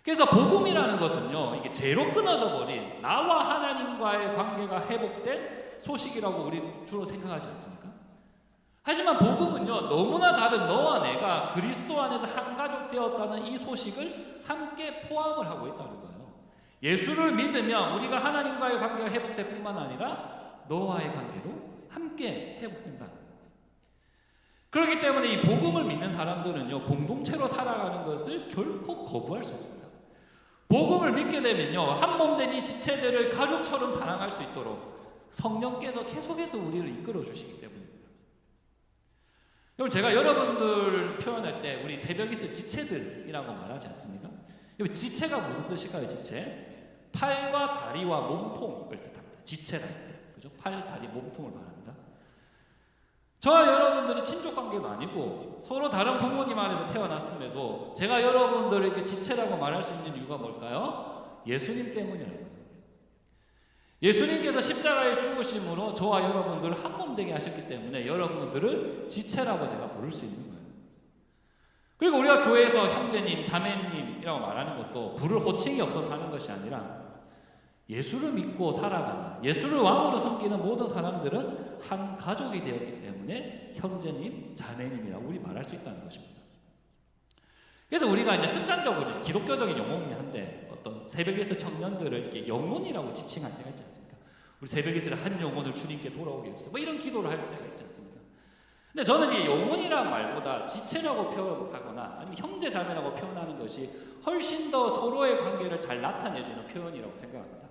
그래서 복음이라는 것은요, 이게 죄로 끊어져 버린 나와 하나님과의 관계가 회복된 소식이라고 우리 주로 생각하지 않습니까? 하지만 복음은요, 너무나 다른 너와 내가 그리스도 안에서 한 가족 되었다는 이 소식을 함께 포함을 하고 있다는 거예요. 예수를 믿으면 우리가 하나님과의 관계가 회복될 뿐만 아니라 너와의 관계도 함께 회복된다. 그렇기 때문에 이 복음을 믿는 사람들은요, 공동체로 살아가는 것을 결코 거부할 수 없습니다. 복음을 믿게 되면요, 한 몸 된 이 지체들을 가족처럼 사랑할 수 있도록 성령께서 계속해서 우리를 이끌어 주시기 때문입니다. 여러분, 제가 여러분들 표현할 때 우리 새벽이스 지체들이라고 말하지 않습니까? 여러분, 지체가 무슨 뜻일까요? 지체? 팔과 다리와 몸통을 뜻합니다. 지체라 할 때, 그죠? 팔, 다리, 몸통을 말합니다. 저와 여러분들이 친족 관계도 아니고 서로 다른 부모님 안에서 태어났음에도 제가 여러분들에게 지체라고 말할 수 있는 이유가 뭘까요? 예수님 때문이라는 거예요. 예수님께서 십자가에 죽으심으로 저와 여러분들을 한 몸 되게 하셨기 때문에 여러분들을 지체라고 제가 부를 수 있는 거예요. 그리고 우리가 교회에서 형제님, 자매님이라고 말하는 것도 부를 호칭이 없어서 하는 것이 아니라 예수를 믿고 살아가는, 예수를 왕으로 섬기는 모든 사람들은 한 가족이 되었기 때문에 형제님, 자매님이라고 우리 말할 수 있다는 것입니다. 그래서 우리가 이제 습관적으로 기독교적인 용어이긴 한데 어떤 새벽에서 청년들을 이렇게 영혼이라고 지칭할 때가 있지 않습니까? 우리 새벽에서 한 영혼을 주님께 돌아오게 해주세요. 뭐 이런 기도를 할 때가 있지 않습니까? 근데 저는 이 영혼이란 말보다 지체라고 표현하거나 아니면 형제 자매라고 표현하는 것이 훨씬 더 서로의 관계를 잘 나타내주는 표현이라고 생각합니다.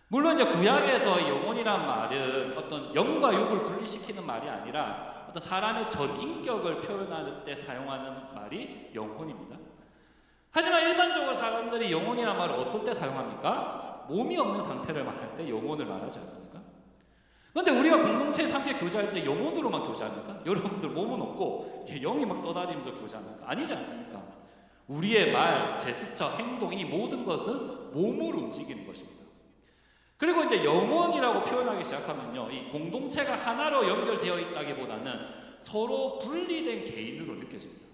물론 이제 구약에서 영혼이란 말은 어떤 영과 육을 분리시키는 말이 아니라 어떤 사람의 전 인격을 표현할 때 사용하는 말이 영혼입니다. 하지만 일반적으로 사람들이 영혼이란 말을 어떨 때 사용합니까? 몸이 없는 상태를 말할 때 영혼을 말하지 않습니까? 그런데 우리가 공동체에서 함께 교제할 때 영혼으로만 교제합니까? 여러분들 몸은 없고 영이 막 떠다니면서 교제합니까? 아니지 않습니까? 우리의 말, 제스처, 행동, 이 모든 것은 몸으로 움직이는 것입니다. 그리고 이제 영혼이라고 표현하기 시작하면요, 이 공동체가 하나로 연결되어 있다기보다는 서로 분리된 개인으로 느껴집니다.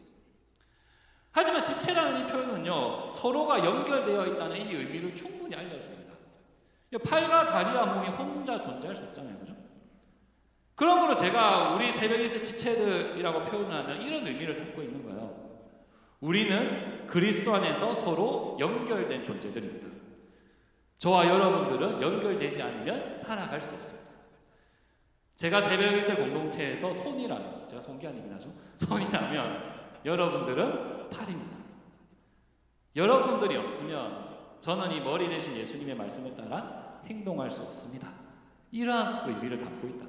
하지만 지체라는 이 표현은요, 서로가 연결되어 있다는 이 의미를 충분히 알려줍니다. 팔과 다리와 몸이 혼자 존재할 수 없잖아요, 그죠? 그러므로 제가 우리 새벽에서 지체들이라고 표현하면 이런 의미를 담고 있는 거예요. 우리는 그리스도 안에서 서로 연결된 존재들입니다. 저와 여러분들은 연결되지 않으면 살아갈 수 없습니다. 제가 새벽에서 공동체에서 손이라면, 제가 손기한이긴 하죠, 손이라면 여러분들은 팔입니다. 여러분들이 없으면 저는 이 머리 대신 예수님의 말씀에 따라 행동할 수 없습니다. 이러한 의미를 담고 있다.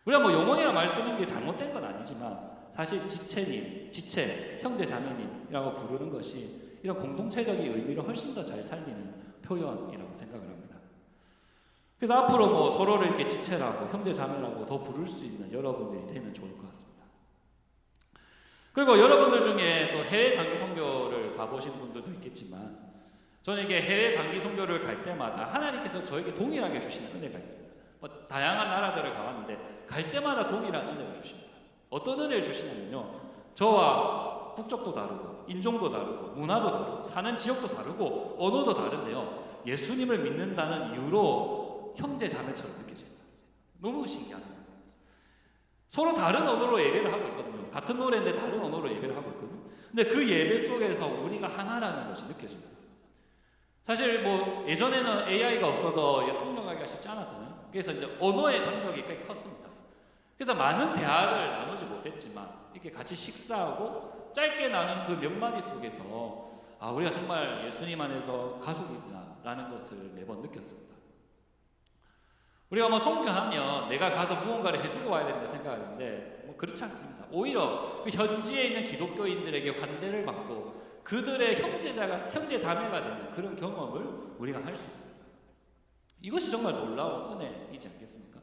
우리가 뭐 영혼이라는 말 쓰는 게 잘못된 건 아니지만 사실 지체님, 지체, 형제 자매님이라고 부르는 것이 이런 공동체적인 의미를 훨씬 더 잘 살리는 표현이라고 생각을 합니다. 그래서 앞으로 뭐 서로를 이렇게 지체라고, 형제 자매라고 더 부를 수 있는 여러분들이 되면 좋을 것 같습니다. 그리고 여러분들 중에 또 해외 단기 선교를 가보신 분들도 있겠지만 저는 이게 해외 단기 선교를 갈 때마다 하나님께서 저에게 동일하게 주시는 은혜가 있습니다. 뭐 다양한 나라들을 가봤는데 갈 때마다 동일한 은혜를 주십니다. 어떤 은혜를 주시냐면요, 저와 국적도 다르고 인종도 다르고 문화도 다르고 사는 지역도 다르고 언어도 다른데요, 예수님을 믿는다는 이유로 형제 자매처럼 느껴집니다. 너무 신기합니다. 서로 다른 언어로 예배를 하고 있거든요. 같은 노래인데 다른 언어로 예배를 하고 있거든요. 근데 그 예배 속에서 우리가 하나라는 것이 느껴집니다. 사실 뭐 예전에는 AI가 없어서 통역하기가 쉽지 않았잖아요. 그래서 이제 언어의 장벽이 꽤 컸습니다. 그래서 많은 대화를 나누지 못했지만 이렇게 같이 식사하고 짧게 나눈 그 몇 마디 속에서 아, 우리가 정말 예수님 안에서 가족이구나라는 것을 매번 느꼈습니다. 우리가 뭐 선교하면 내가 가서 무언가를 해주고 와야 된다 생각하는데 뭐 그렇지 않습니다. 오히려 그 현지에 있는 기독교인들에게 환대를 받고 그들의 형제 자매가 되는 그런 경험을 우리가 할 수 있습니다. 이것이 정말 놀라운 은혜이지 않겠습니까?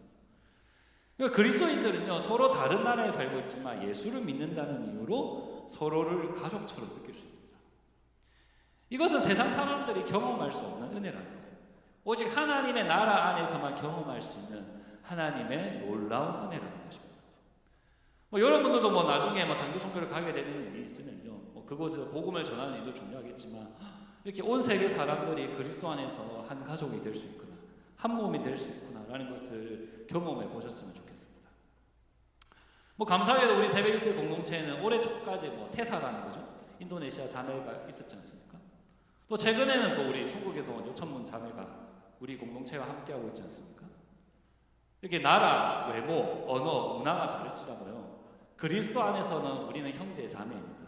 그러니까 그리스도인들은요, 서로 다른 나라에 살고 있지만 예수를 믿는다는 이유로 서로를 가족처럼 느낄 수 있습니다. 이것은 세상 사람들이 경험할 수 없는 은혜라는 거예요. 오직 하나님의 나라 안에서만 경험할 수 있는 하나님의 놀라운 은혜라는 것입니다. 뭐 여러분들도 뭐 나중에 뭐 단기 선교를 가게 되는 일이 있으면요, 뭐 그곳에서 복음을 전하는 일도 중요하겠지만 이렇게 온 세계 사람들이 그리스도 안에서 한 가족이 될 수 있구나, 한 몸이 될 수 있구나라는 것을 경험해 보셨으면 좋겠습니다. 뭐 감사하게도 우리 새벽이슬 공동체에는 올해 초까지 뭐 태사라는 거죠, 인도네시아 자매가 있었지 않습니까? 또 최근에는 또 우리 중국에서 온 6,000문 자매가 우리 공동체와 함께하고 있지 않습니까? 이렇게 나라, 외모, 언어, 문화가 다를지라도요, 그리스도 안에서는 우리는 형제 자매입니다.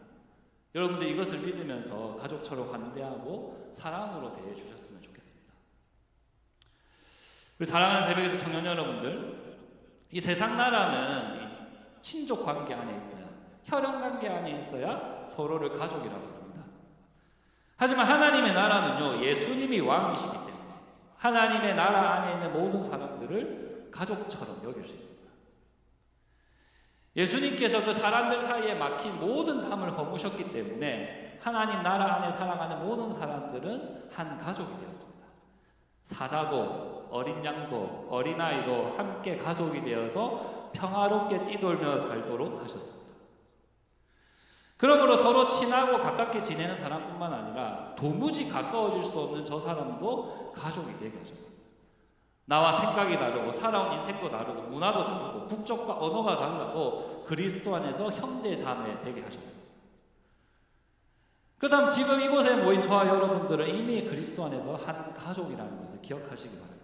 여러분들 이것을 믿으면서 가족처럼 환대하고 사랑으로 대해 주셨으면 좋겠습니다. 우리 사랑하는 새벽에서 청년 여러분들, 이 세상 나라는 친족 관계 안에 있어야, 혈연 관계 안에 있어야 서로를 가족이라고 부릅니다. 하지만 하나님의 나라는요, 예수님이 왕이시기 때문에 하나님의 나라 안에 있는 모든 사람들을 가족처럼 여길 수 있습니다. 예수님께서 그 사람들 사이에 막힌 모든 담을 허무셨기 때문에 하나님 나라 안에 살아가는 모든 사람들은 한 가족이 되었습니다. 사자도 어린 양도 어린아이도 함께 가족이 되어서 평화롭게 뛰돌며 살도록 하셨습니다. 그러므로 서로 친하고 가깝게 지내는 사람뿐만 아니라 도무지 가까워질 수 없는 저 사람도 가족이 되게 하셨습니다. 나와 생각이 다르고 살아온 인생도 다르고 문화도 다르고 국적과 언어가 달라도 그리스도 안에서 형제 자매 되게 하셨습니다. 그 다음 지금 이곳에 모인 저와 여러분들은 이미 그리스도 안에서 한 가족이라는 것을 기억하시기 바랍니다.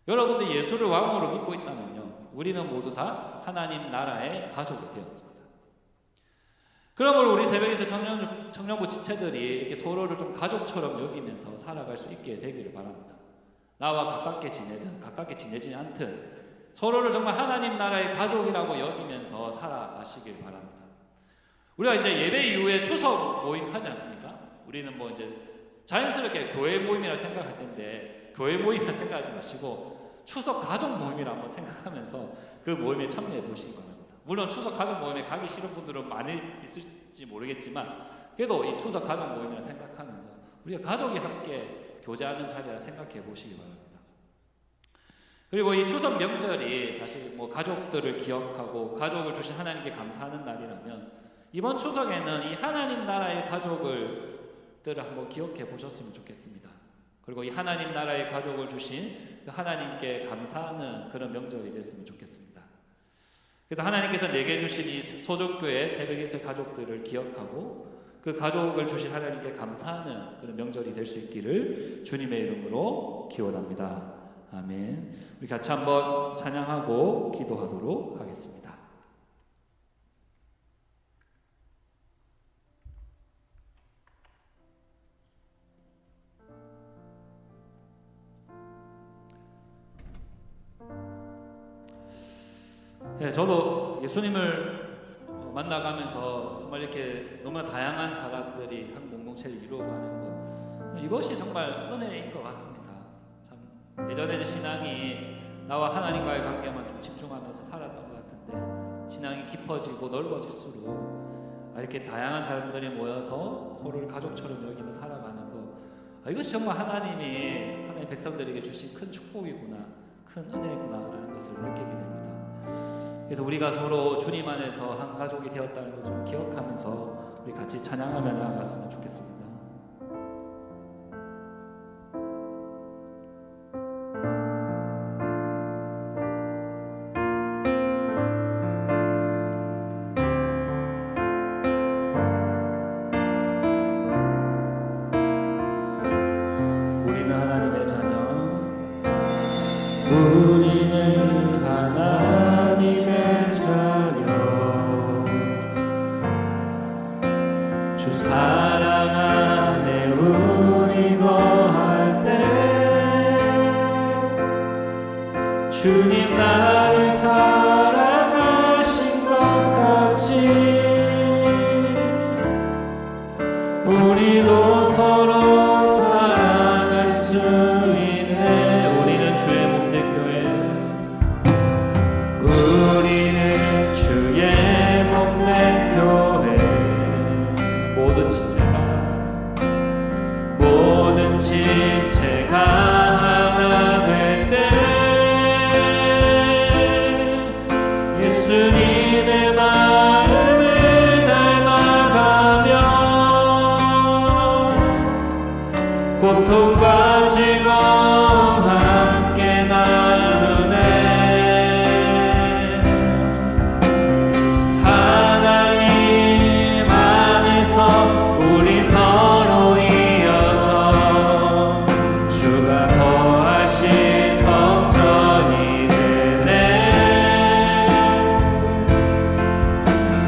여러분들 예수를 왕으로 믿고 있다면요, 우리는 모두 다 하나님 나라의 가족이 되었습니다. 그러므로 우리 새벽에서 청년부 지체들이 이렇게 서로를 좀 가족처럼 여기면서 살아갈 수 있게 되기를 바랍니다. 나와 가깝게 지내든 가깝게 지내지 않든 서로를 정말 하나님 나라의 가족이라고 여기면서 살아가시길 바랍니다. 우리가 이제 예배 이후에 추석 모임 하지 않습니까? 우리는 뭐 이제 자연스럽게 교회 모임이라 생각할 텐데 교회 모임이라 생각하지 마시고 추석 가족 모임이라 한번 생각하면서 그 모임에 참여해 보시기 바랍니다. 물론 추석 가족 모임에 가기 싫은 분들은 많이 있을지 모르겠지만 그래도 이 추석 가족 모임이라 생각하면서 우리가 가족이 함께 교제하는 자리라 생각해 보시기 바랍니다. 그리고 이 추석 명절이 사실 뭐 가족들을 기억하고 가족을 주신 하나님께 감사하는 날이라면 이번 추석에는 이 하나님 나라의 가족들을 한번 기억해 보셨으면 좋겠습니다. 그리고 이 하나님 나라의 가족을 주신 하나님께 감사하는 그런 명절이 됐으면 좋겠습니다. 그래서 하나님께서 내게 주신 이 소족교회 새벽에 있을 가족들을 기억하고 그 가족을 주신 하나님께 감사하는 그런 명절이 될 수 있기를 주님의 이름으로 기원합니다. 아멘. 우리 같이 한번 찬양하고 기도하도록 하겠습니다. 네, 저도 예수님을 만나가면서 정말 이렇게 너무나 다양한 사람들이 한 공동체를 이루어가는 것, 이것이 정말 은혜인 것 같습니다. 참 예전에는 신앙이 나와 하나님과의 관계만 좀 집중하면서 살았던 것 같은데 신앙이 깊어지고 넓어질수록 이렇게 다양한 사람들이 모여서 서로를 가족처럼 여기며 살아가는 것, 이것이 정말 하나님의 백성들에게 주신 큰 축복이구나, 큰 은혜구나라는 것을 느끼게 됩니다. 그래서 우리가 서로 주님 안에서 한 가족이 되었다는 것을 기억하면서 우리 같이 찬양하며 나아갔으면 좋겠습니다. 우리는 하나님의 자녀, 우리는 하나님의 자녀, 주 사랑 안에 우리 거할 때 주님 나를 사랑하신 것 같이 우리도 서로 사랑할 수 있네. 우리는 주의 몸된 교회, 우리는 주의 몸된 교회, 모든 지체가 하나 될 때 예수님의 마음을 닮아가며 고통과 즐거움 함께 나누네. 하나님 안에서 우리 서로 이어져 주가 거하실 성전이 되네.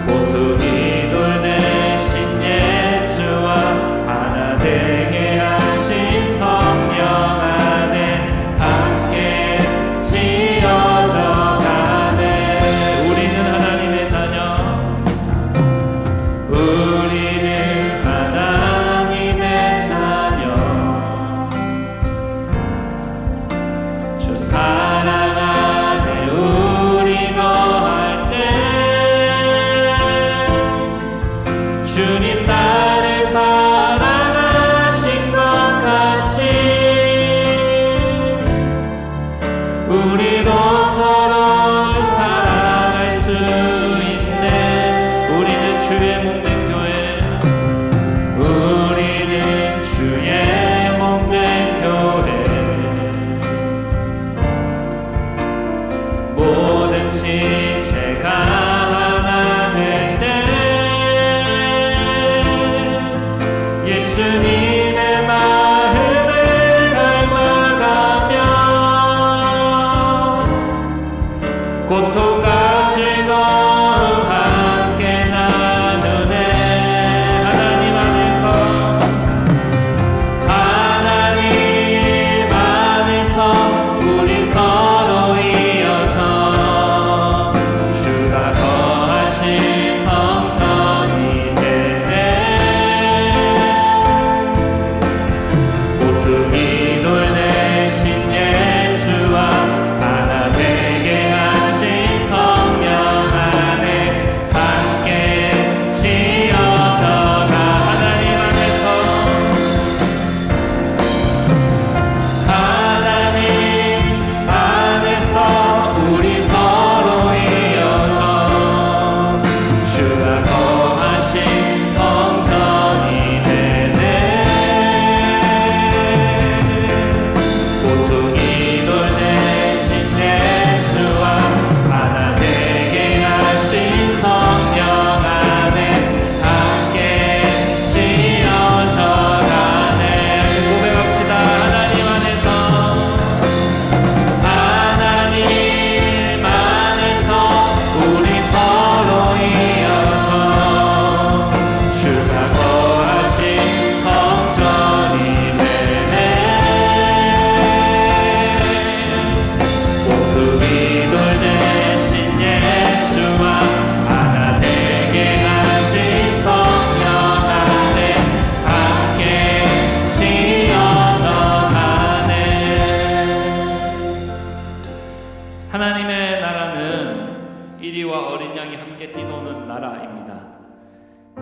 모퉁이 돌 대신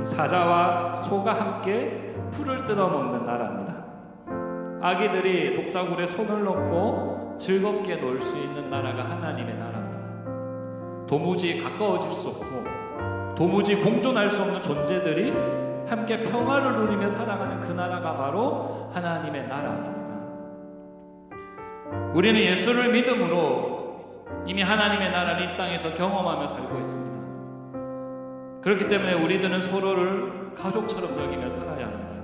사자와 소가 함께 풀을 뜯어먹는 나라입니다. 아기들이 독사굴에 손을 넣고 즐겁게 놀 수 있는 나라가 하나님의 나라입니다. 도무지 가까워질 수 없고 도무지 공존할 수 없는 존재들이 함께 평화를 누리며 살아가는 그 나라가 바로 하나님의 나라입니다. 우리는 예수를 믿음으로 이미 하나님의 나라를 이 땅에서 경험하며 살고 있습니다. 그렇기 때문에 우리들은 서로를 가족처럼 여기며 살아야 합니다.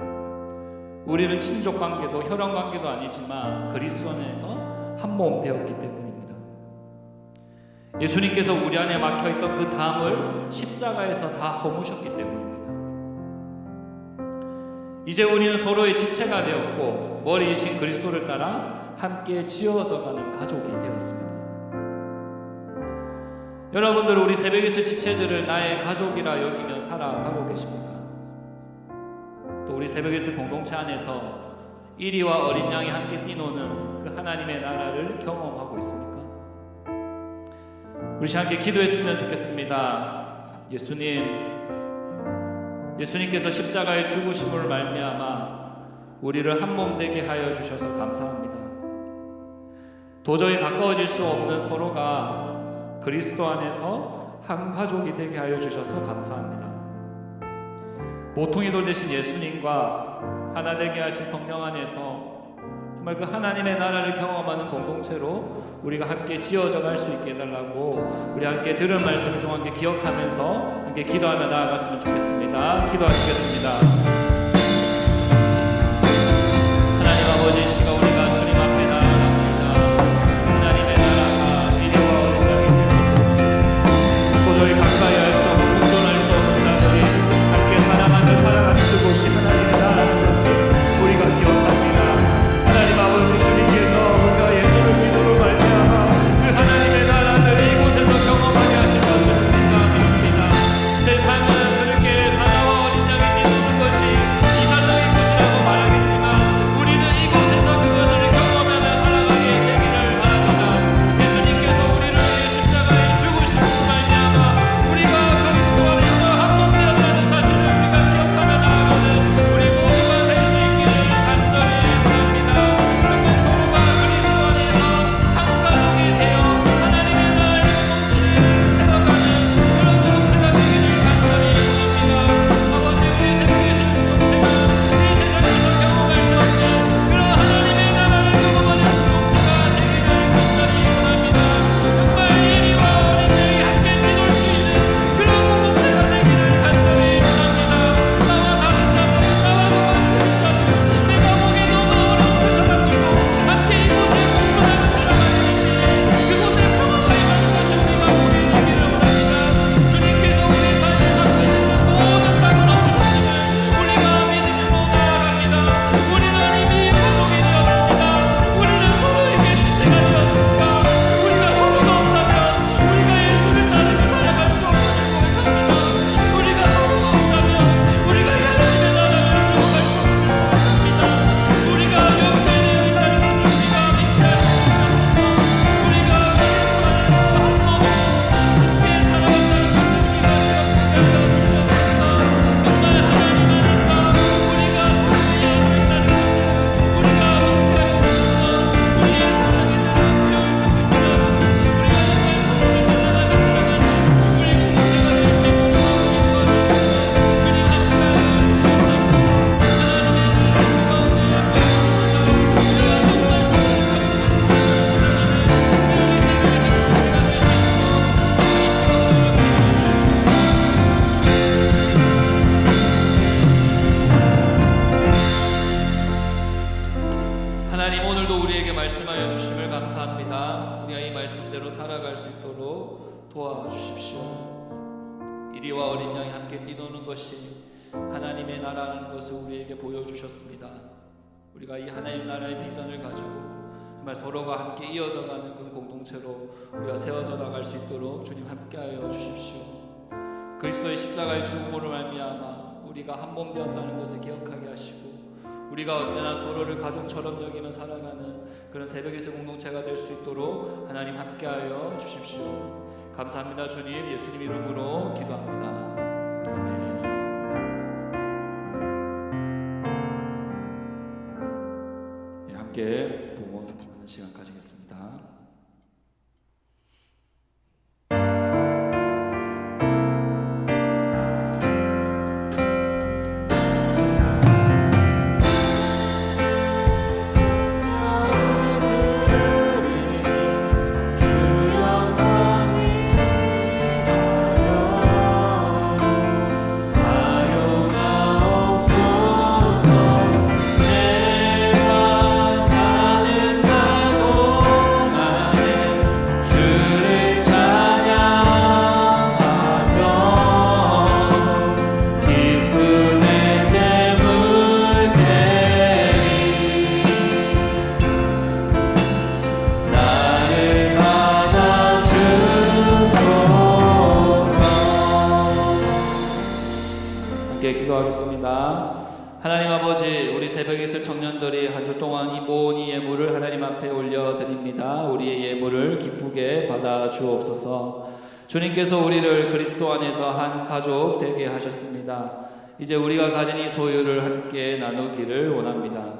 우리는 친족 관계도 혈연 관계도 아니지만 그리스도 안에서 한 몸 되었기 때문입니다. 예수님께서 우리 안에 막혀있던 그 담을 십자가에서 다 허무셨기 때문입니다. 이제 우리는 서로의 지체가 되었고 머리이신 그리스도를 따라 함께 지어져가는 가족이 되었습니다. 여러분들 우리 새벽에서 지체들을 나의 가족이라 여기며 살아가고 계십니까? 또 우리 새벽에서 공동체 안에서 이리와 어린 양이 함께 뛰노는 그 하나님의 나라를 경험하고 있습니까? 우리 함께 기도했으면 좋겠습니다. 예수님께서 십자가의 죽으심으로 말미암아 우리를 한 몸 되게 하여 주셔서 감사합니다. 도저히 가까워질 수 없는 서로가 그리스도 안에서 한 가족이 되게 하여 주셔서 감사합니다. 모퉁이 돌 대신 예수님과 하나 되게 하신 성령 안에서 정말 그 하나님의 나라를 경험하는 공동체로 우리가 함께 지어져 갈 수 있게 해달라고 우리 함께 들은 말씀을 좀 함께 기억하면서 함께 기도하며 나아갔으면 좋겠습니다. 기도하시겠습니다. 하나님 아버지, 시가 우리가 주님 앞에 나아갑니다. 하나님의 나라가 이리와 어린 양이 되고 도저히 가까이 할 수 없고 공존할 수 없는 자들이 함께 사랑하며 살아가는 그곳이 하나님의 나라는 것을 우리가 기억합니다. 하나님 아버지, 주님께서 우리가 예수를 믿음으로 말미암아 그 하나님의 나라를 이곳에서 경험하게 하신 것을 우리가 믿습니다. 세상은 그렇게 사자와 어린 양이 뛰노는 것이 이상적인 것이라고 말하겠지만 우리는 이곳에서 그것을 경험하며 살아가게 되기를 바랍니다. 예수님께서 우리를 위해 십자가에 죽으심으로 말미암아 우리가 그리스도 안에서 한 몸 되었다는 사실을 우리가 기억하며 나아가는 우리 모두가 될 수 있기를 간절히 바랍니다. 정말 서로가 그리스도 안에서 한 가족이 되어 하나님의 나라의 공동체를 세워가는 그런 공동체가 되기를 간절히 원합니다. 아버지, 우리 새벽에 있는 공동체가 이 세상에서 경험할 수 없는 그런 하나님의 나라를 경험하는 공동체가 되기를 간절히 원합니다. 정말 이리와 어린 양이 함께 뛰놀 수 있는 그런 공동체가 되기를 간절히 원합니다. 나와 다른 자들, 나와 다른 자들, 내가 보기 너무 어려운 그 사람들도 함께 이곳에 공존하며 살아가는 그곳에 평화가 임하는 것을 우리가 보게 되기를 원합니다. 주님께서 우리 삶에 갖고 있는 모든 땅을 엎으셨음을 우리가 믿음으로 나아갑니다. 우리는 이미 가족이 되었습니다. 우리는 서로에게 지체가 되었습니다. 우리가 서로가 없다면 우리가 예수를 따르며 살아갈 수 없음을 고백합니다. 우리가 서로가 없다면 우리가 하나님의 나라를 이루어갈 수 없음을 고백합니다. 우리가 옆에 있다는 것을 우리가 믿게 하여 주셨습니다. 우리가 그리스도 안에서 한 몸으로 함께 살아간다는 것을 우리가 기억하게 하여 주셨습니다. 정말 하나님 안에서 우리가 함께 있다는 것을 우리가 믿게 하여 주셔서 우리의 사랑이 늘 어려울 적일지라도 우리가 정말 서로를 사랑하며 살아가는 우리 공동체가 될 수 있도록 도와주시고 주님 함께 하여 주시옵소서. 하나님의 나라 가운데 우리가 정말 하나님, 오늘도 우리에게 말씀하여 주심을 감사합니다. 우리가 이 말씀대로 살아갈 수 있도록 도와주십시오. 이리와 어린 양이 함께 뛰노는 것이 하나님의 나라라는 것을 우리에게 보여주셨습니다. 우리가 이 하나님 나라의 비전을 가지고 정말 서로가 함께 이어져가는 그 공동체로 우리가 세워져 나갈 수 있도록 주님 함께하여 주십시오. 그리스도의 십자가의 죽음으로 말미암아 우리가 한 몸 되었다는 것을 기억하게 하시고 우리가 언제나 서로를 가족처럼 여기며 살아가는 그런 새벽에서 공동체가 될 수 있도록 하나님 함께하여 주십시오. 감사합니다. 주님, 예수님 이름으로 기도합니다. 아멘. 함께 봉헌하는 시간 가지겠습니다. 기도하겠습니다. 하나님 아버지, 우리 새벽에 있을 청년들이 한 주 동안 이 모은 이 예물을 하나님 앞에 올려드립니다. 우리의 예물을 기쁘게 받아 주옵소서. 주님께서 우리를 그리스도 안에서 한 가족 되게 하셨습니다. 이제 우리가 가진 이 소유를 함께 나누기를 원합니다.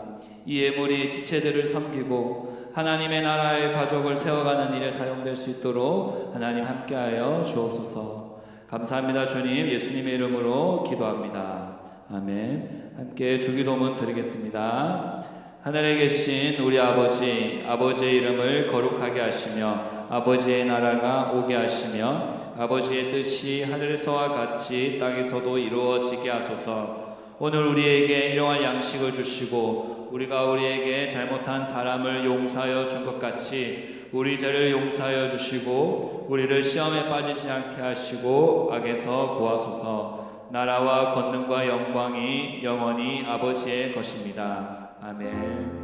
이 예물이 지체들을 섬기고 하나님의 나라의 가족을 세워가는 일에 사용될 수 있도록 하나님 함께하여 주옵소서. 감사합니다. 주님, 예수님의 이름으로 기도합니다. 아멘. 함께 주기도문 드리겠습니다. 하늘에 계신 우리 아버지, 아버지의 이름을 거룩하게 하시며 아버지의 나라가 오게 하시며 아버지의 뜻이 하늘에서와 같이 땅에서도 이루어지게 하소서. 오늘 우리에게 일용할 양식을 주시고 우리가 우리에게 잘못한 사람을 용서하여 준 것 같이 우리 죄를 용서하여 주시고 우리를 시험에 빠지지 않게 하시고 악에서 구하소서. 나라와 권능과 영광이 영원히 아버지의 것입니다. 아멘.